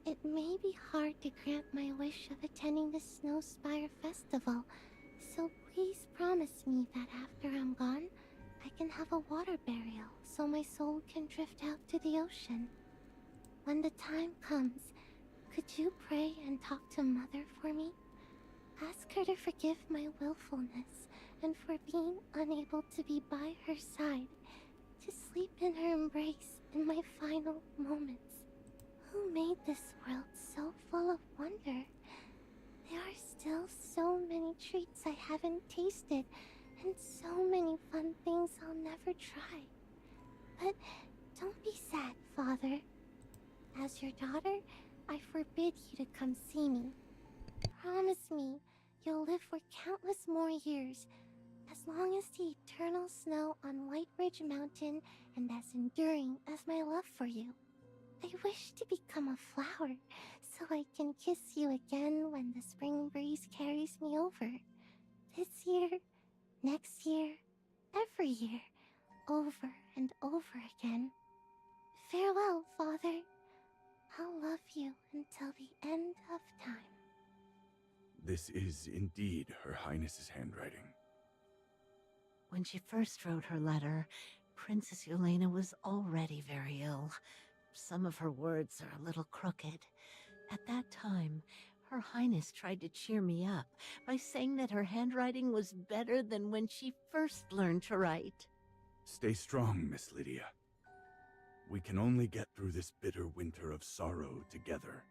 It may be hard to grant my wish of attending the Snowspire Festival, so please promise me that after I'm gone, I can have a water burial so my soul can drift out to the ocean. When the time comes, could you pray and talk to Mother for me? Ask her to forgive my willfulness and for being unable to be by her side, to sleep in her embrace in my final moments. Who made this world so full of wonder? There are still so many treats I haven't tasted, and so many fun things I'll never try. But don't be sad, Father. As your daughter, I forbid you to come see me. Promise me you'll live for countless more years, as long as the eternal snow on White Ridge Mountain and as enduring as my love for you. I wish to become a flower, so I can kiss you again when the spring breeze carries me over. This year, next year, every year, over and over again. Farewell, Father. I'll love you until the end of time. This is indeed Her Highness's handwriting. When she first wrote her letter, Princess Yelena was already very ill. Some of her words are a little crooked. At that time, Her Highness tried to cheer me up by saying that her handwriting was better than when she first learned to write. Stay strong, Miss Lydia. We can only get through this bitter winter of sorrow together.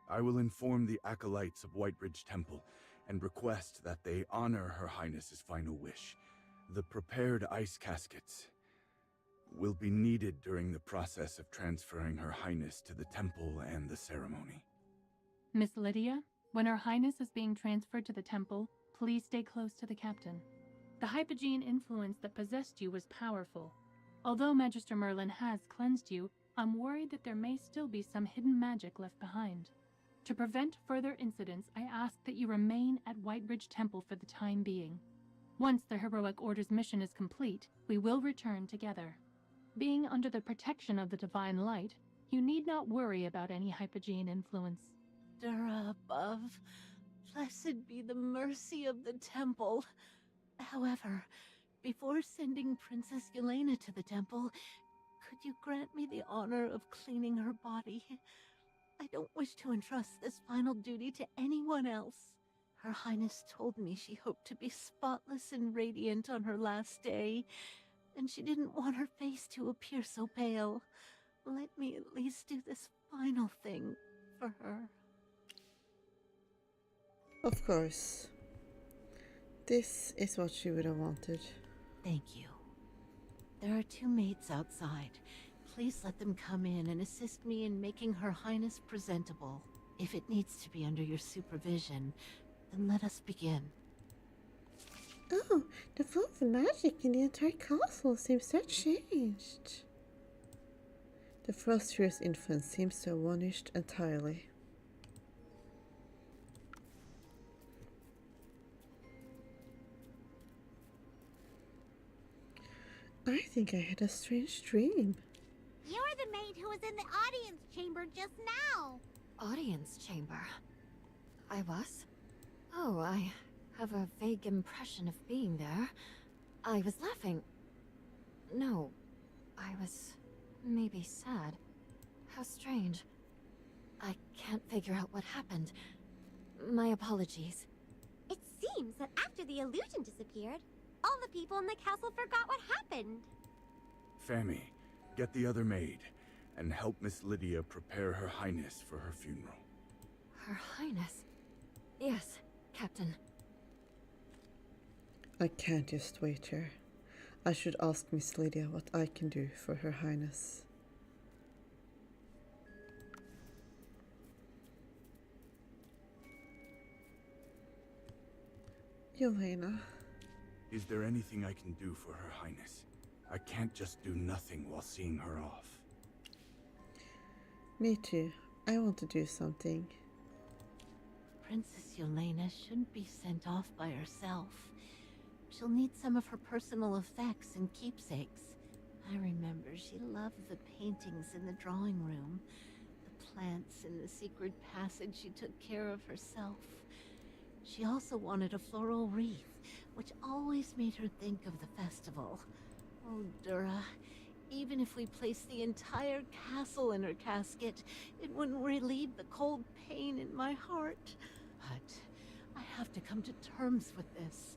I will inform the acolytes of White Ridge Temple and request that they honor Her Highness's final wish. The prepared ice caskets will be needed during the process of transferring Her Highness to the temple and the ceremony. Miss Lydia, when Her Highness is being transferred to the temple, please stay close to the captain. The hypogene influence that possessed you was powerful. Although Magister Merlin has cleansed you, I'm worried that there may still be some hidden magic left behind. To prevent further incidents, I ask that you remain at White Ridge Temple for the time being. Once the Heroic Order's mission is complete, we will return together. Being under the protection of the Divine Light, you need not worry about any hypogene influence. Dura above, blessed be the mercy of the temple. However, before sending Princess Yelena to the temple, could you grant me the honor of cleaning her body? I don't wish to entrust this final duty to anyone else. Her Highness told me she hoped to be spotless and radiant on her last day, and she didn't want her face to appear so pale. Let me at least do this final thing for her. Of course. This is what she would have wanted. Thank you. There are 2 maids outside. Please let them come in and assist me in making Her Highness presentable. If it needs to be under your supervision, then let us begin. Oh, the flow of magic in the entire castle seems to have changed. The Frost Fury's influence seems to have vanished entirely. I think I had a strange dream. You're the maid who was in the audience chamber just now. Audience chamber? I was? Oh, I have a vague impression of being there. I was laughing. No, I was maybe sad. How strange. I can't figure out what happened. My apologies. It seems that after the illusion disappeared, all the people in the castle forgot what happened. Fami, get the other maid and help Miss Lydia prepare Her Highness for her funeral. Her Highness? Yes, Captain. I can't just wait here. I should ask Miss Lydia what I can do for Her Highness. Yelena. Is there anything I can do for Her Highness? I can't just do nothing while seeing her off. Me too. I want to do something. Princess Yelena shouldn't be sent off by herself. She'll need some of her personal effects and keepsakes. I remember she loved the paintings in the drawing room, the plants in the secret passage she took care of herself. She also wanted a floral wreath, which always made her think of the festival. Oh, Dura, even if we placed the entire castle in her casket, it wouldn't relieve the cold pain in my heart. But I have to come to terms with this.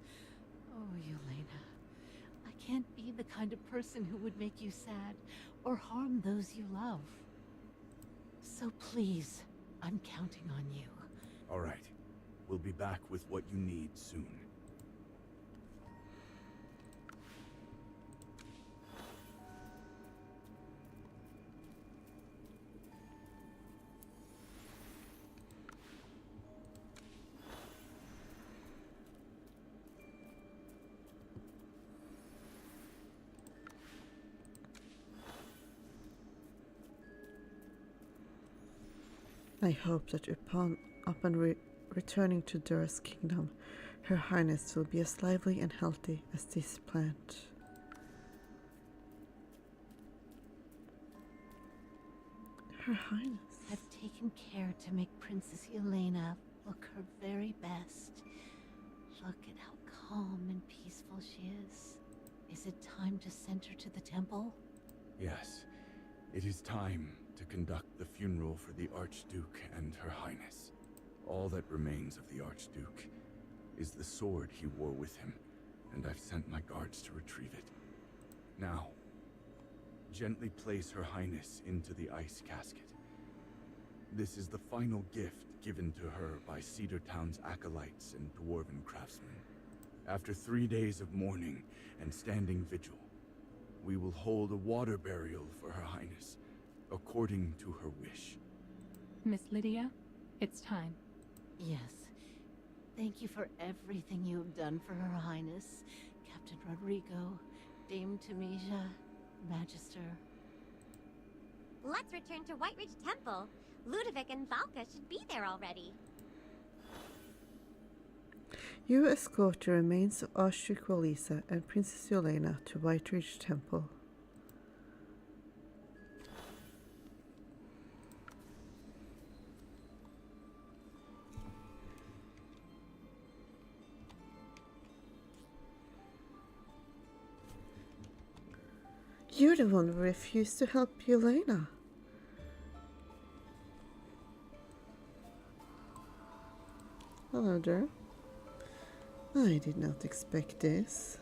Oh, Yelena. I can't be the kind of person who would make you sad or harm those you love. So please, I'm counting on you. All right. We'll be back with what you need soon. I hope that upon returning to Dura's kingdom, Her Highness will be as lively and healthy as this plant. Her Highness. I've taken care to make Princess Yelena look her very best. Look at how calm and peaceful she is. Is it time to send her to the temple? Yes. It is time to conduct the funeral for the Archduke and Her Highness. All that remains of the Archduke is the sword he wore with him, and I've sent my guards to retrieve it. Now, gently place Her Highness into the ice casket. This is the final gift given to her by Cedar Town's acolytes and dwarven craftsmen. After 3 days of mourning and standing vigil, we will hold a water burial for Her Highness, according to her wish. Miss Lydia, it's time. Yes. Thank you for everything you have done for Her Highness, Captain Rodrigo, Dame Tamesia, Magister. Let's return to Whiteridge Temple. Ludovic and Valka should be there already. You escort the remains of Archduke Walisa and Princess Yelena to Whiteridge Temple. You're the one who refused to help Yelena. Hello there. I did not expect this.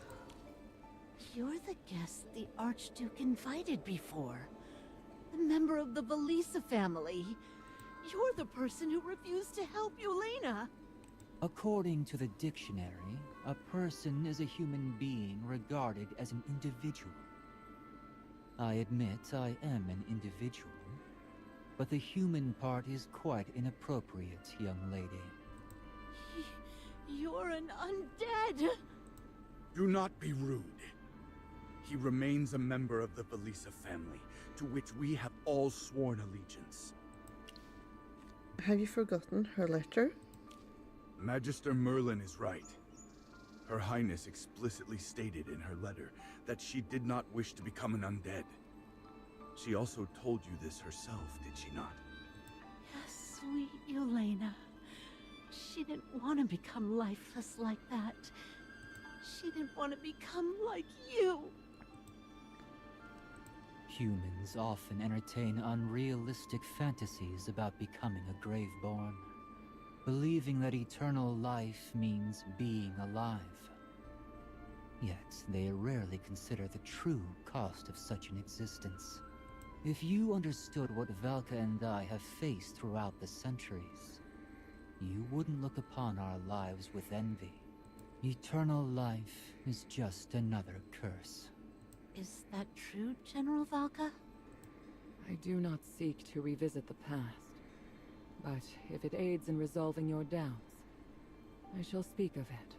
You're the guest the Archduke invited before. The member of the Valisa family. You're the person who refused to help Yelena. According to the dictionary, a person is a human being regarded as an individual. I admit I am an individual, but the human part is quite inappropriate, young lady. You're an undead! Do not be rude. He remains a member of the Valisa family, to which we have all sworn allegiance. Have you forgotten her letter? Magister Merlin is right. Her Highness explicitly stated in her letter that she did not wish to become an undead. She also told you this herself, did she not? Yes, sweet Yelena. She didn't want to become lifeless like that. She didn't want to become like you. Humans often entertain unrealistic fantasies about becoming a Graveborn, believing that eternal life means being alive. Yet they rarely consider the true cost of such an existence. If you understood what Valka and I have faced throughout the centuries, you wouldn't look upon our lives with envy. Eternal life is just another curse. Is that true, General Valka? I do not seek to revisit the past, but if it aids in resolving your doubts, I shall speak of it.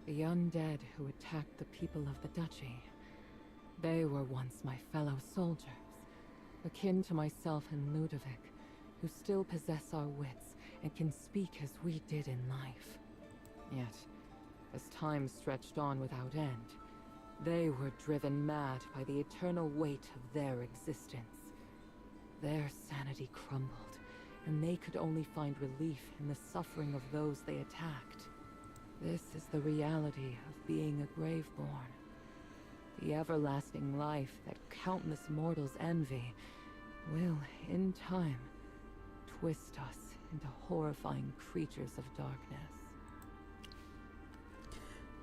The undead who attacked the people of the Duchy. They were once my fellow soldiers, akin to myself and Ludovic, who still possess our wits and can speak as we did in life. Yet, as time stretched on without end, they were driven mad by the eternal weight of their existence. Their sanity crumbled, and they could only find relief in the suffering of those they attacked. This is the reality of being a Graveborn. The everlasting life that countless mortals envy will, in time, twist us into horrifying creatures of darkness.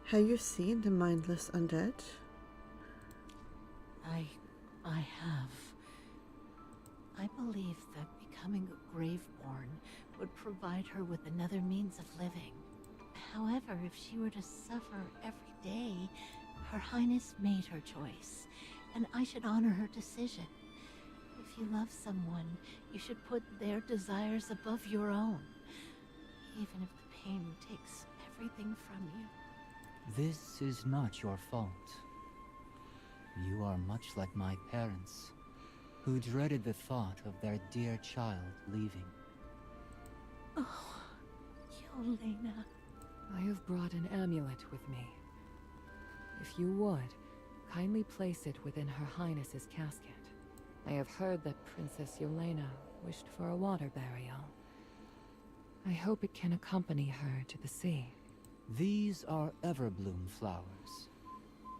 Have you seen the mindless undead? I have. I believe that becoming a Graveborn would provide her with another means of living. However, if she were to suffer every day, Her Highness made her choice, and I should honor her decision. If you love someone, you should put their desires above your own, even if the pain takes everything from you. This is not your fault. You are much like my parents, who dreaded the thought of their dear child leaving. Oh, Yelena. I have brought an amulet with me. If you would, kindly place it within Her Highness's casket. I have heard that Princess Yelena wished for a water burial. I hope it can accompany her to the sea. These are everbloom flowers.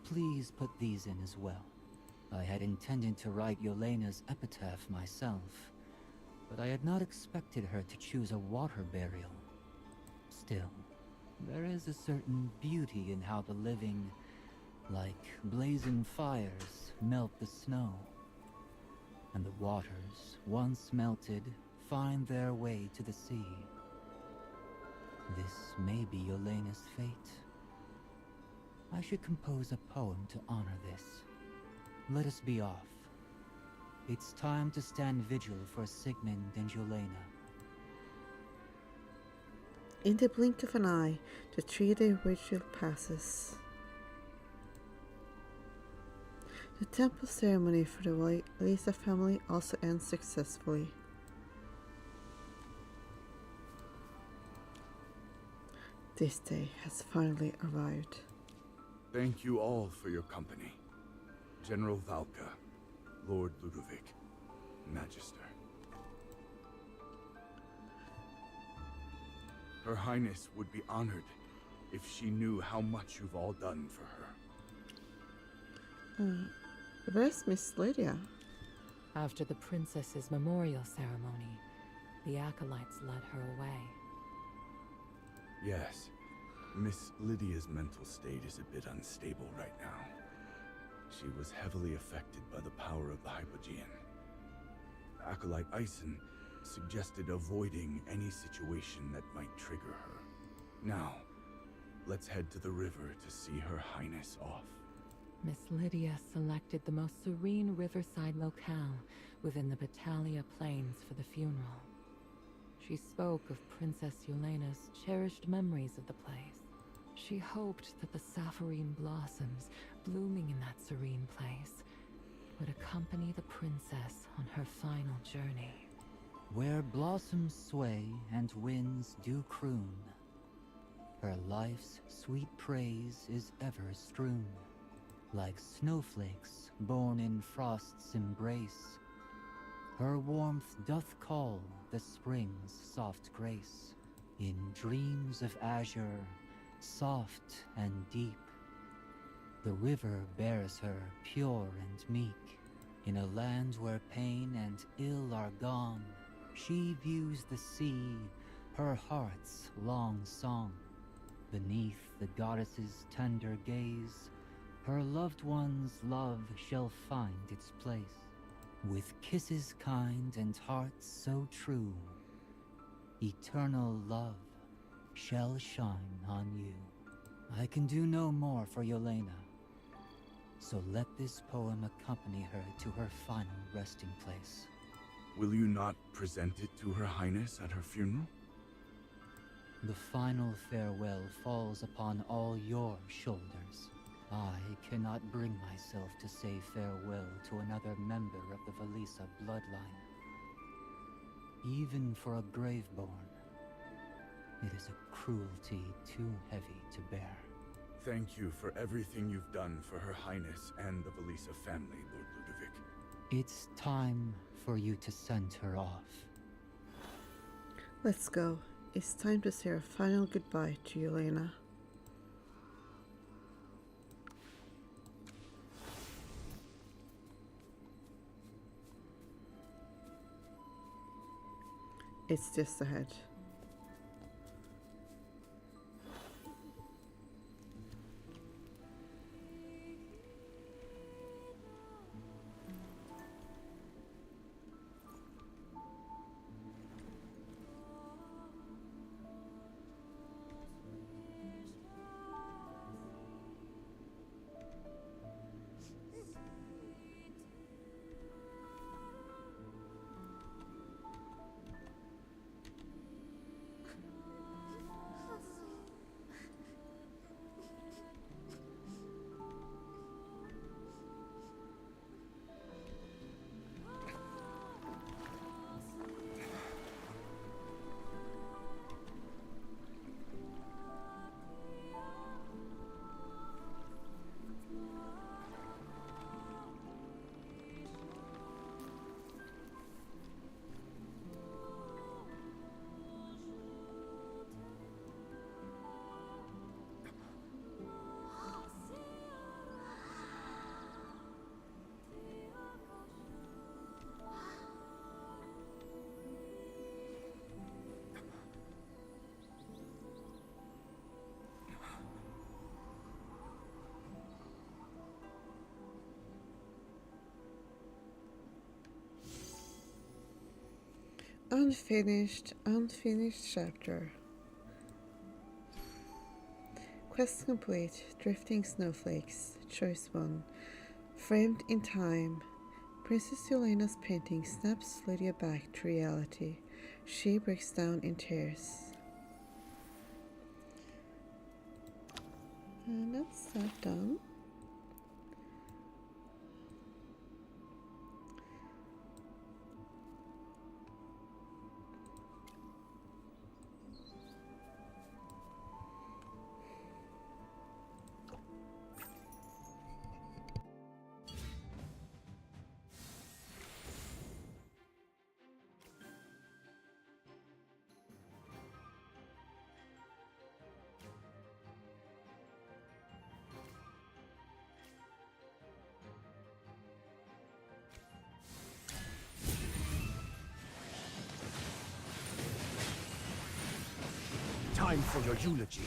Please put these in as well. I had intended to write Yelena's epitaph myself, but I had not expected her to choose a water burial. Still, there is a certain beauty in how the living, like blazing fires, melt the snow, and the waters, once melted, find their way to the sea. This may be Yelena's fate. I should compose a poem to honor this. Let us be off. It's time to stand vigil for Sigmund and Yelena. In the blink of an eye, the 3-day ritual passes. The temple ceremony for the Lisa family also ends successfully. This day has finally arrived. Thank you all for your company. General Valka, Lord Ludovic, Magister. Her Highness would be honored if she knew how much you've all done for her. Where's Miss Lydia? After the princess's memorial ceremony, the acolytes led her away. Yes, Miss Lydia's mental state is a bit unstable right now. She was heavily affected by the power of the Hypogean. Acolyte Ison suggested avoiding any situation that might trigger her. Now, let's head to the river to see Her Highness off. Miss Lydia selected the most serene riverside locale within the Battalia Plains for the funeral. She spoke of Princess Yelena's cherished memories of the place. She hoped that the sapphirine blossoms blooming in that serene place would accompany the princess on her final journey. Where blossoms sway and winds do croon, her life's sweet praise is ever strewn. Like snowflakes born in frost's embrace, her warmth doth call the spring's soft grace. In dreams of azure, soft and deep, the river bears her pure and meek. In a land where pain and ill are gone, she views the sea, her heart's long song. Beneath the goddess's tender gaze, her loved one's love shall find its place. With kisses kind and hearts so true, eternal love shall shine on you. I can do no more for Yelena, so let this poem accompany her to her final resting place. Will you not present it to Her Highness at her funeral? The final farewell falls upon all your shoulders. I cannot bring myself to say farewell to another member of the Velisa bloodline. Even for a Graveborn, it is a cruelty too heavy to bear. Thank you for everything you've done for Her Highness and the Velisa family, Lord Ludovic. It's time for you to send her off. Let's go. It's time to say our final goodbye to Yelena. It's just ahead. Unfinished chapter. Quest complete. Drifting snowflakes. Choice 1. Framed in time. Princess Yelena's painting snaps Lydia back to reality. She breaks down in tears. And that's that done. Time for your eulogy.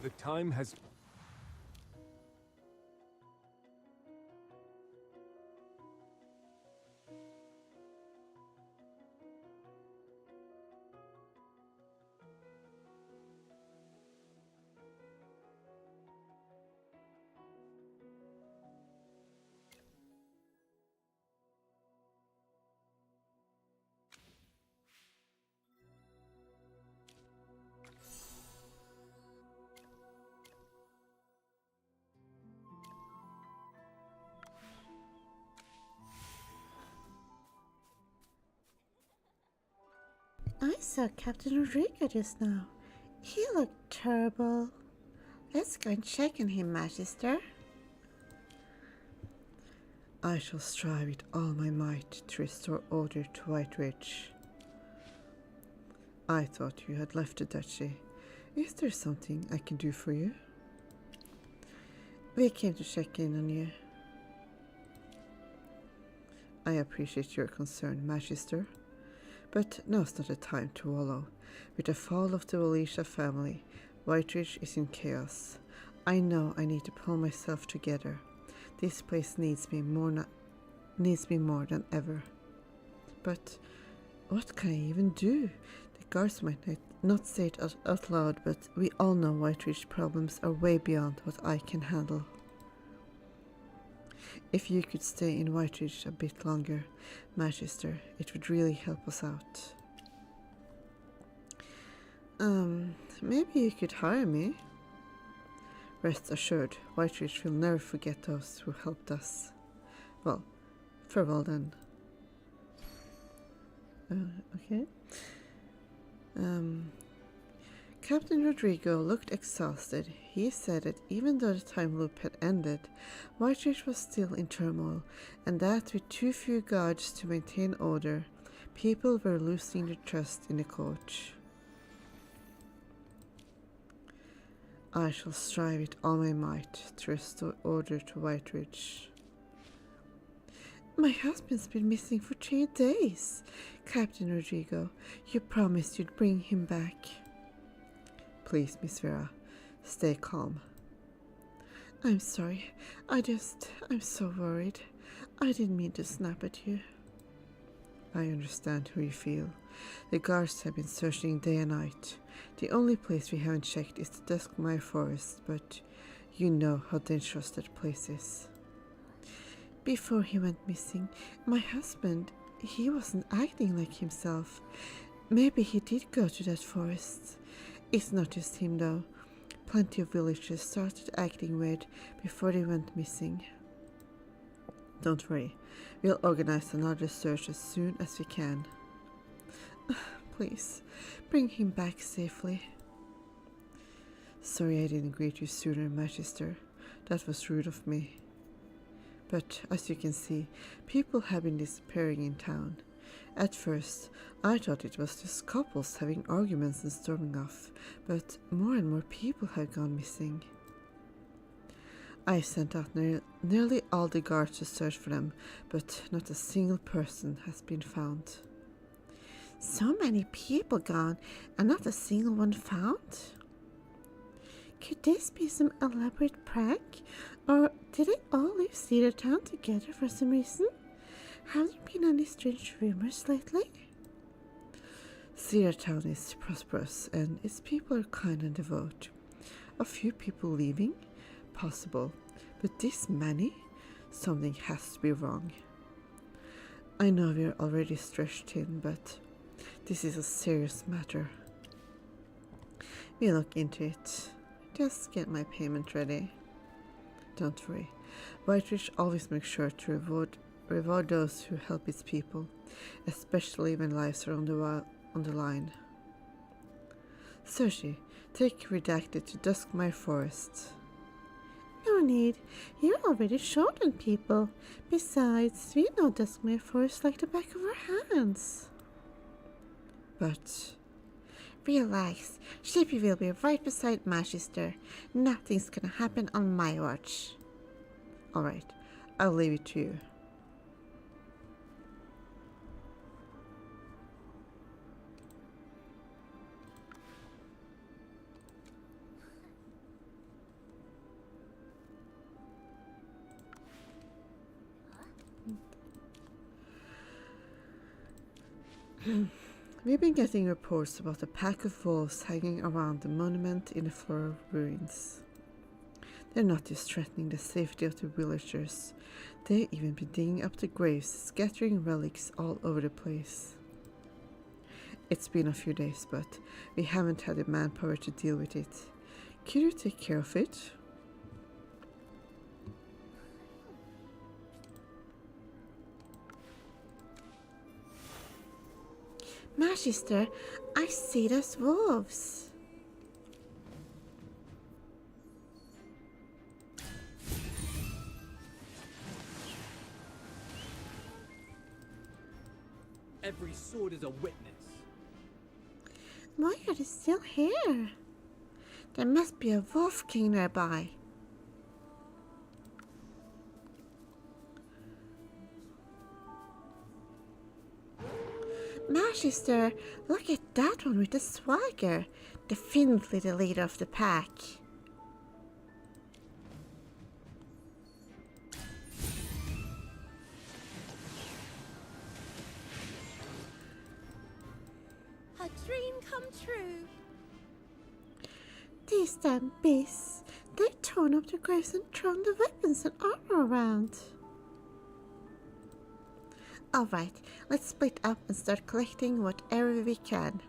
The time has... I saw Captain Rodrigo just now. He looked terrible. Let's go and check on him, Magister. I shall strive with all my might to restore order to White Ridge. I thought you had left the duchy. Is there something I can do for you? We came to check in on you. I appreciate your concern, Magister. But now's not the time to wallow. With the fall of the Valisha family, Whiteridge is in chaos. I know I need to pull myself together. This place needs me more than ever. But what can I even do? The guards might not say it out loud, but we all know Whiteridge problems are way beyond what I can handle. If you could stay in Whiteridge a bit longer, Magister, it would really help us out. Maybe you could hire me. Rest assured, Whiteridge will never forget those who helped us. Well, farewell then. Okay. Captain Rodrigo looked exhausted. He said that even though the time loop had ended, Whiteridge was still in turmoil, and that with too few guards to maintain order, people were losing their trust in the court. I shall strive with all my might to restore order to Whiteridge. My husband's been missing for 3 days. Captain Rodrigo, you promised you'd bring him back. Please, Miss Vera, stay calm. I'm sorry. I'm so worried. I didn't mean to snap at you. I understand how you feel. The guards have been searching day and night. The only place we haven't checked is the Duskmire Forest, but you know how dangerous that place is. Before he went missing, my husband, he wasn't acting like himself. Maybe he did go to that forest. It's not just him though. Plenty of villagers started acting weird before they went missing. Don't worry, we'll organize another search as soon as we can. Please, bring him back safely. Sorry I didn't greet you sooner, Magister. That was rude of me. But as you can see, people have been disappearing in town. At first, I thought it was just couples having arguments and storming off, but more and more people have gone missing. I sent out nearly all the guards to search for them, but not a single person has been found. So many people gone, and not a single one found? Could this be some elaborate prank? Or did they all leave Cedar Town together for some reason? Have there been any strange rumors lately? Cedar Town is prosperous and its people are kind and devout. A few people leaving? Possible. But this many? Something has to be wrong. I know we're already stretched thin, but this is a serious matter. We'll look into it. Just get my payment ready. Don't worry. Whiteridge always makes sure to reward those who help its people, especially when lives are on the line. Sergi, take Redacted to Duskmire Forest. No need. You're already short on people. Besides, we know Duskmire Forest like the back of our hands. But relax. Shippy will be right beside Magister. Nothing's gonna happen on my watch. Alright, I'll leave it to you. We've been getting reports about a pack of wolves hanging around the monument in the floral ruins. They're not just threatening the safety of the villagers, they've even been digging up the graves, scattering relics all over the place. It's been a few days, but we haven't had the manpower to deal with it. Could you take care of it? Magister, I see those wolves. Every sword is a witness. Why are they still here? There must be a wolf king nearby. Magister, look at that one with the swagger. Definitely the leader of the pack. A dream come true. These damn beasts. They've torn up the graves and thrown the weapons and armor around. Alright, let's split up and start collecting whatever we can.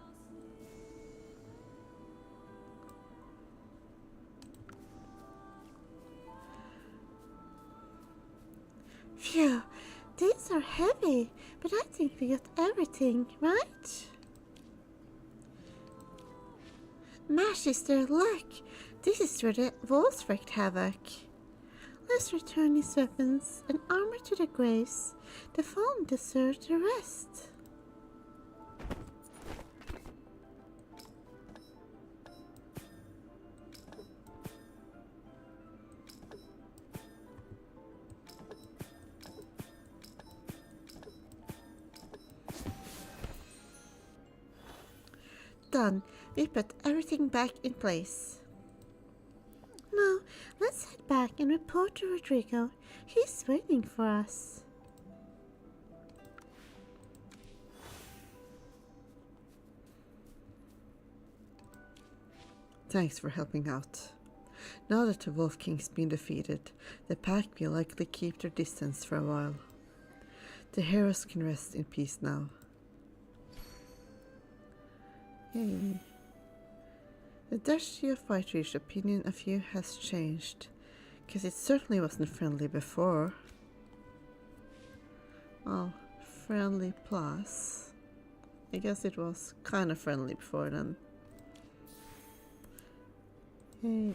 Phew, these are heavy, but I think we got everything, right? Magister, look! This is where the wolves wreaked havoc. Let's return these weapons and armor to the graves. The fallen deserve the rest. Done. We put everything back in place. Now, let's head back and report to Rodrigo. He's waiting for us. Thanks for helping out. Now that the Wolf King's been defeated, the pack will likely keep their distance for a while. The heroes can rest in peace now. Yay. The Dutch Geofighter's opinion of you has changed, because it certainly wasn't friendly before. Well, friendly plus. I guess it was kind of friendly before then. Yay.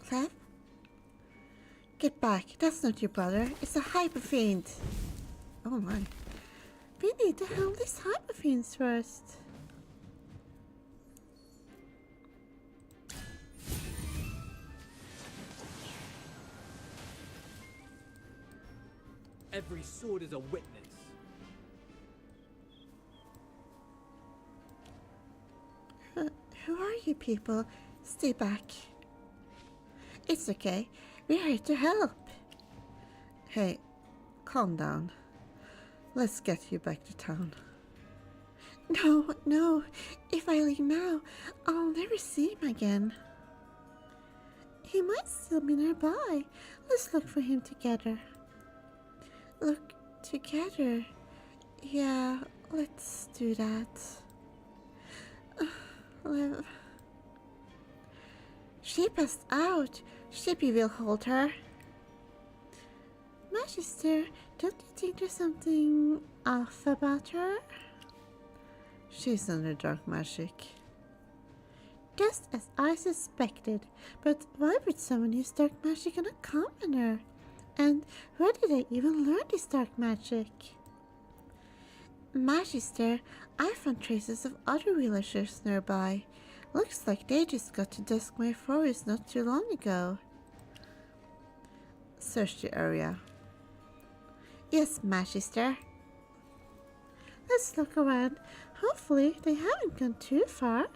Clef? Get back, that's not your brother, it's a hyperfiend. Oh my. We need to handle these hyperfiends first. Every sword is a witness. Who are you people? Stay back. It's okay. We're here to help. Hey, calm down. Let's get you back to town. No. If I leave now, I'll never see him again. He might still be nearby. Let's look for him together. Look together? Yeah, let's do that. Liv. She passed out. Shippy will hold her. Magister, don't you think there's something off about her? She's under dark magic. Just as I suspected, but why would someone use dark magic on a commoner? And where did they even learn this dark magic? Magister, I found traces of other villagers nearby. Looks like they just got to Duskmere Forest not too long ago. Search the area. Yes, Magister. Let's look around. Hopefully they haven't gone too far.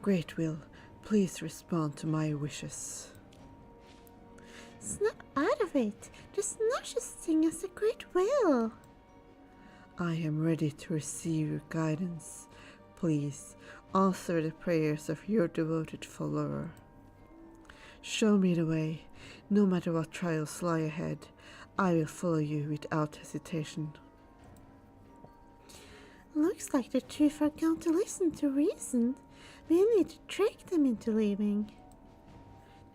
Great Will, please respond to my wishes. Snap out of it. There's no such thing as a Great Will. I am ready to receive your guidance. Please answer the prayers of your devoted follower. Show me the way. No matter what trials lie ahead, I will follow you without hesitation. Looks like the two are going to listen to reason. We need to trick them into leaving.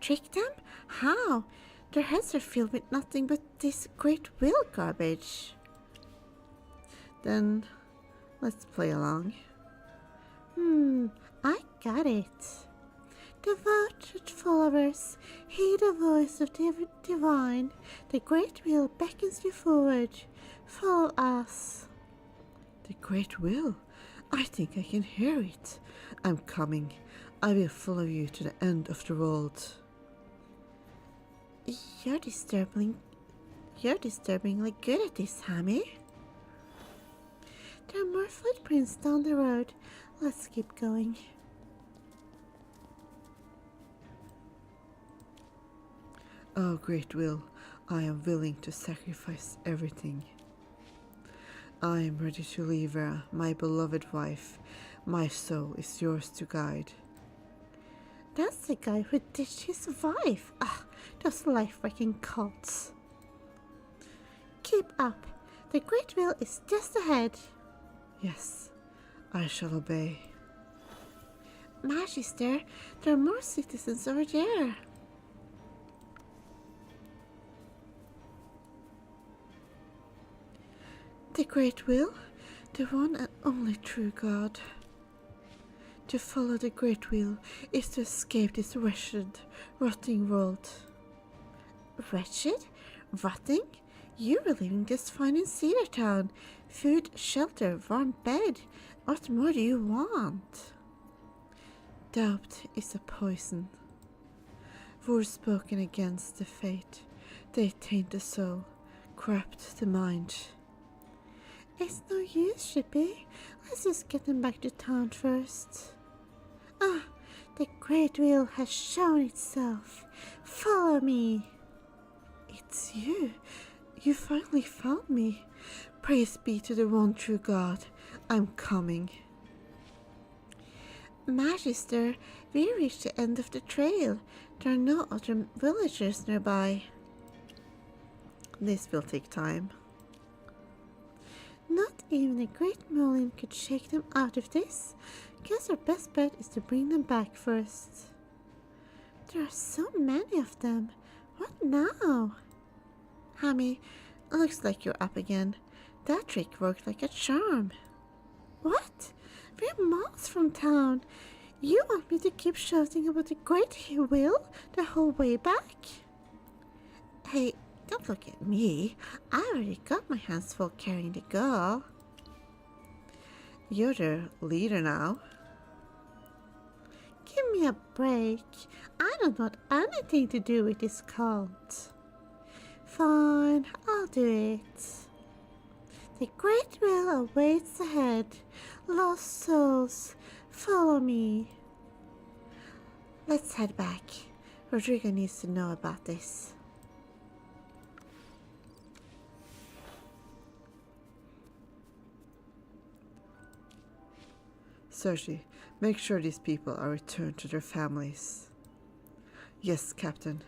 Trick them? How? Their heads are filled with nothing but this Great Will garbage. Then, let's play along. I got it. Devoted followers, hear the voice of the divine. The Great Will beckons you forward. Follow us. The Great Will? I think I can hear it. I'm coming. I will follow you to the end of the world. You're disturbingly You're disturbingly good at this, Hammy. There are more footprints down the road. Let's keep going. Oh, Great Will, I am willing to sacrifice everything. I am ready to leave her, my beloved wife. My soul is yours to guide. That's the guy who ditched his wife. Ah, those life-wrecking cults. Keep up. The Great Will is just ahead. Yes, I shall obey. Magister, there are more citizens over there. The Great Will, the one and only true God. To follow the Great Will is to escape this wretched, rotting world. Wretched? Rotting? You were living just fine in Cedar Town. Food, shelter, warm bed. What more do you want? Doubt is a poison. Words spoken against the faith. They taint the soul, corrupt the mind. It's no use, Shippy. Let's just get them back to town first. Ah, the Great Will has shown itself. Follow me. It's you. You finally found me. Praise be to the one true God. I'm coming. Magister, we reached the end of the trail. There are no other villagers nearby. This will take time. Not even a great mullion could shake them out of this. Guess our best bet is to bring them back first. There are so many of them. What now? Hammy, looks like you're up again. That trick worked like a charm. What? We're miles from town. You want me to keep shouting about the Great Will the whole way back? Hey, don't look at me. I already got my hands full carrying the girl. You're the leader now. Give me a break. I don't want anything to do with this cult. Fine, I'll do it. The Great Will awaits ahead. Lost souls, follow me. Let's head back. Rodrigo needs to know about this. Cersei, make sure these people are returned to their families. Yes, Captain.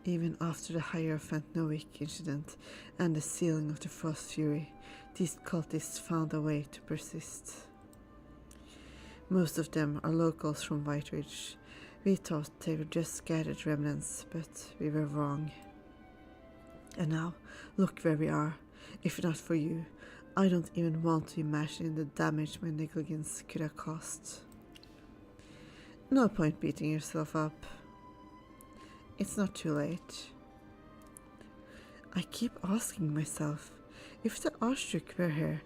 Even after the Hierophant Nowick incident and the sealing of the Frost Fury, these cultists found a way to persist. Most of them are locals from Whiteridge. We thought they were just scattered remnants, but we were wrong. And now, look where we are. If not for you, I don't even want to imagine the damage my negligence could have caused. No point beating yourself up. It's not too late. I keep asking myself, if the Archduke were here,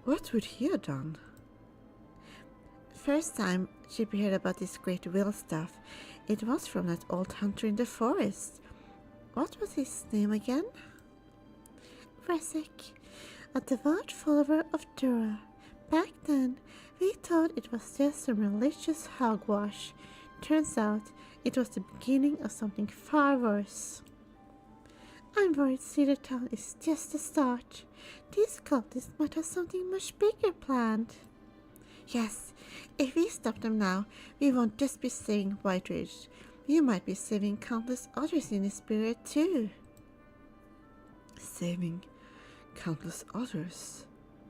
what would he have done? First time Chippy heard about this Great Will stuff, it was from that old hunter in the forest. What was his name again? Resek, a devout follower of Dura. Back then, we thought it was just some religious hogwash. Turns out, it was the beginning of something far worse. I'm worried Cedar Town is just the start. These cultists might have something much bigger planned. Yes, if we stop them now, we won't just be saving Whiteridge. We might be saving countless others in the spirit too. Saving countless others?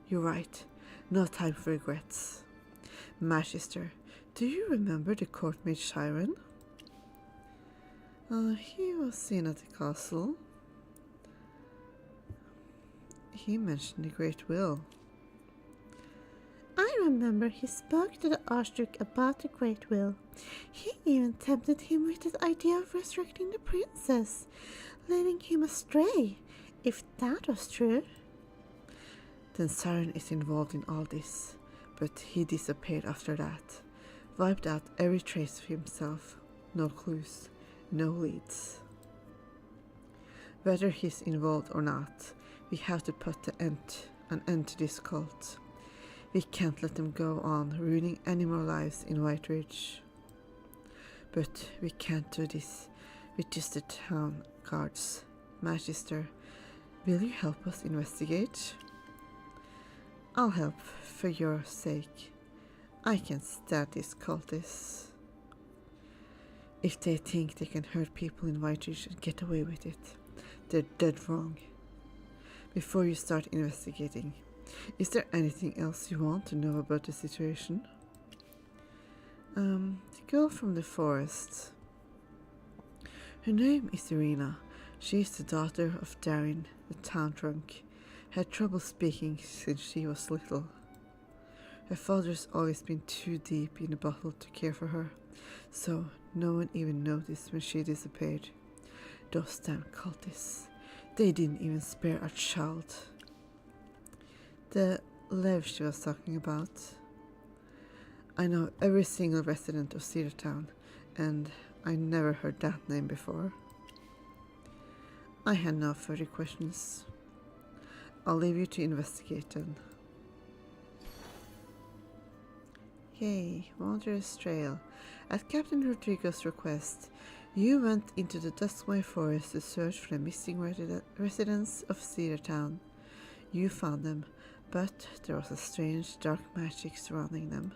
You're right. No time for regrets. Magister, do you remember the court mage Siren? He was seen at the castle. He mentioned the Great Will. I remember he spoke to the Archduke about the Great Will. He even tempted him with the idea of resurrecting the princess, leading him astray, if that was true. Then Siren is involved in all this, but he disappeared after that, wiped out every trace of himself. No clues, no leads. Whether he's involved or not, we have to put an end to this cult. We can't let them go on ruining any more lives in White Ridge. But we can't do this with just the town guards. Magister, will you help us investigate? I'll help for your sake. I can't stand these cultists. If they think they can hurt people in White Ridge and get away with it, they're dead wrong. Before you start investigating, is there anything else you want to know about the situation? The girl from the forest. Her name is Irina. She is the daughter of Darin, the town drunk. Had trouble speaking since she was little. Her father's always been too deep in the bottle to care for her, so no one even noticed when she disappeared. Those damn cultists. They didn't even spare a child. The Lev she was talking about. I know every single resident of Cedar Town, and I never heard that name before. I had no further questions. I'll leave you to investigate then. Yay, Wanderer's Trail. At Captain Rodrigo's request, you went into the Duskmire Forest to search for the missing residents of Cedar Town. You found them, but there was a strange dark magic surrounding them.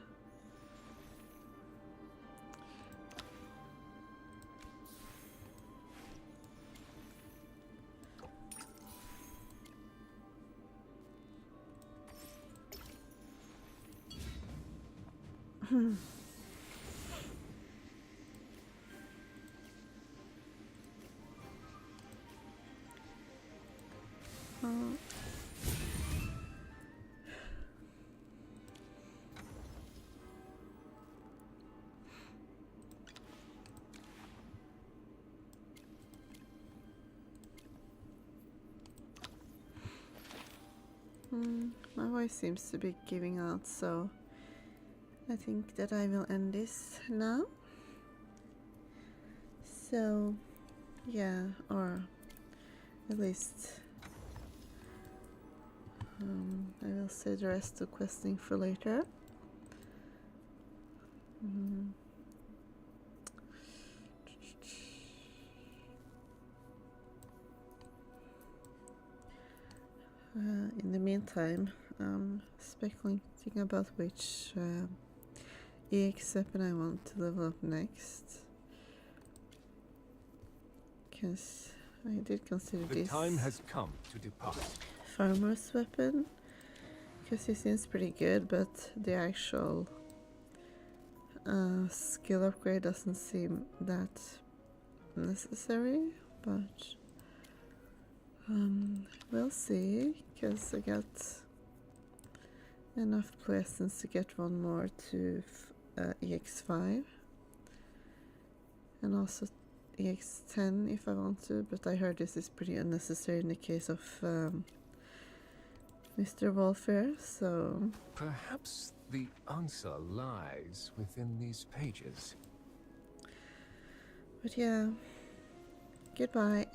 My voice seems to be giving out, so I think that I will end this now. So, yeah, or at least I will save the rest of questing for later. In the meantime, speculating about which EX weapon I want to level up next, because I did consider The this time has come to depart. farmer's weapon, because it seems pretty good, but the actual skill upgrade doesn't seem that necessary, but we'll see, because I got enough presents to get one more to EX5 and also EX10 if I want to, but I heard this is pretty unnecessary in the case of Mr. Welfare, so Perhaps the answer lies within these pages. but yeah, goodbye.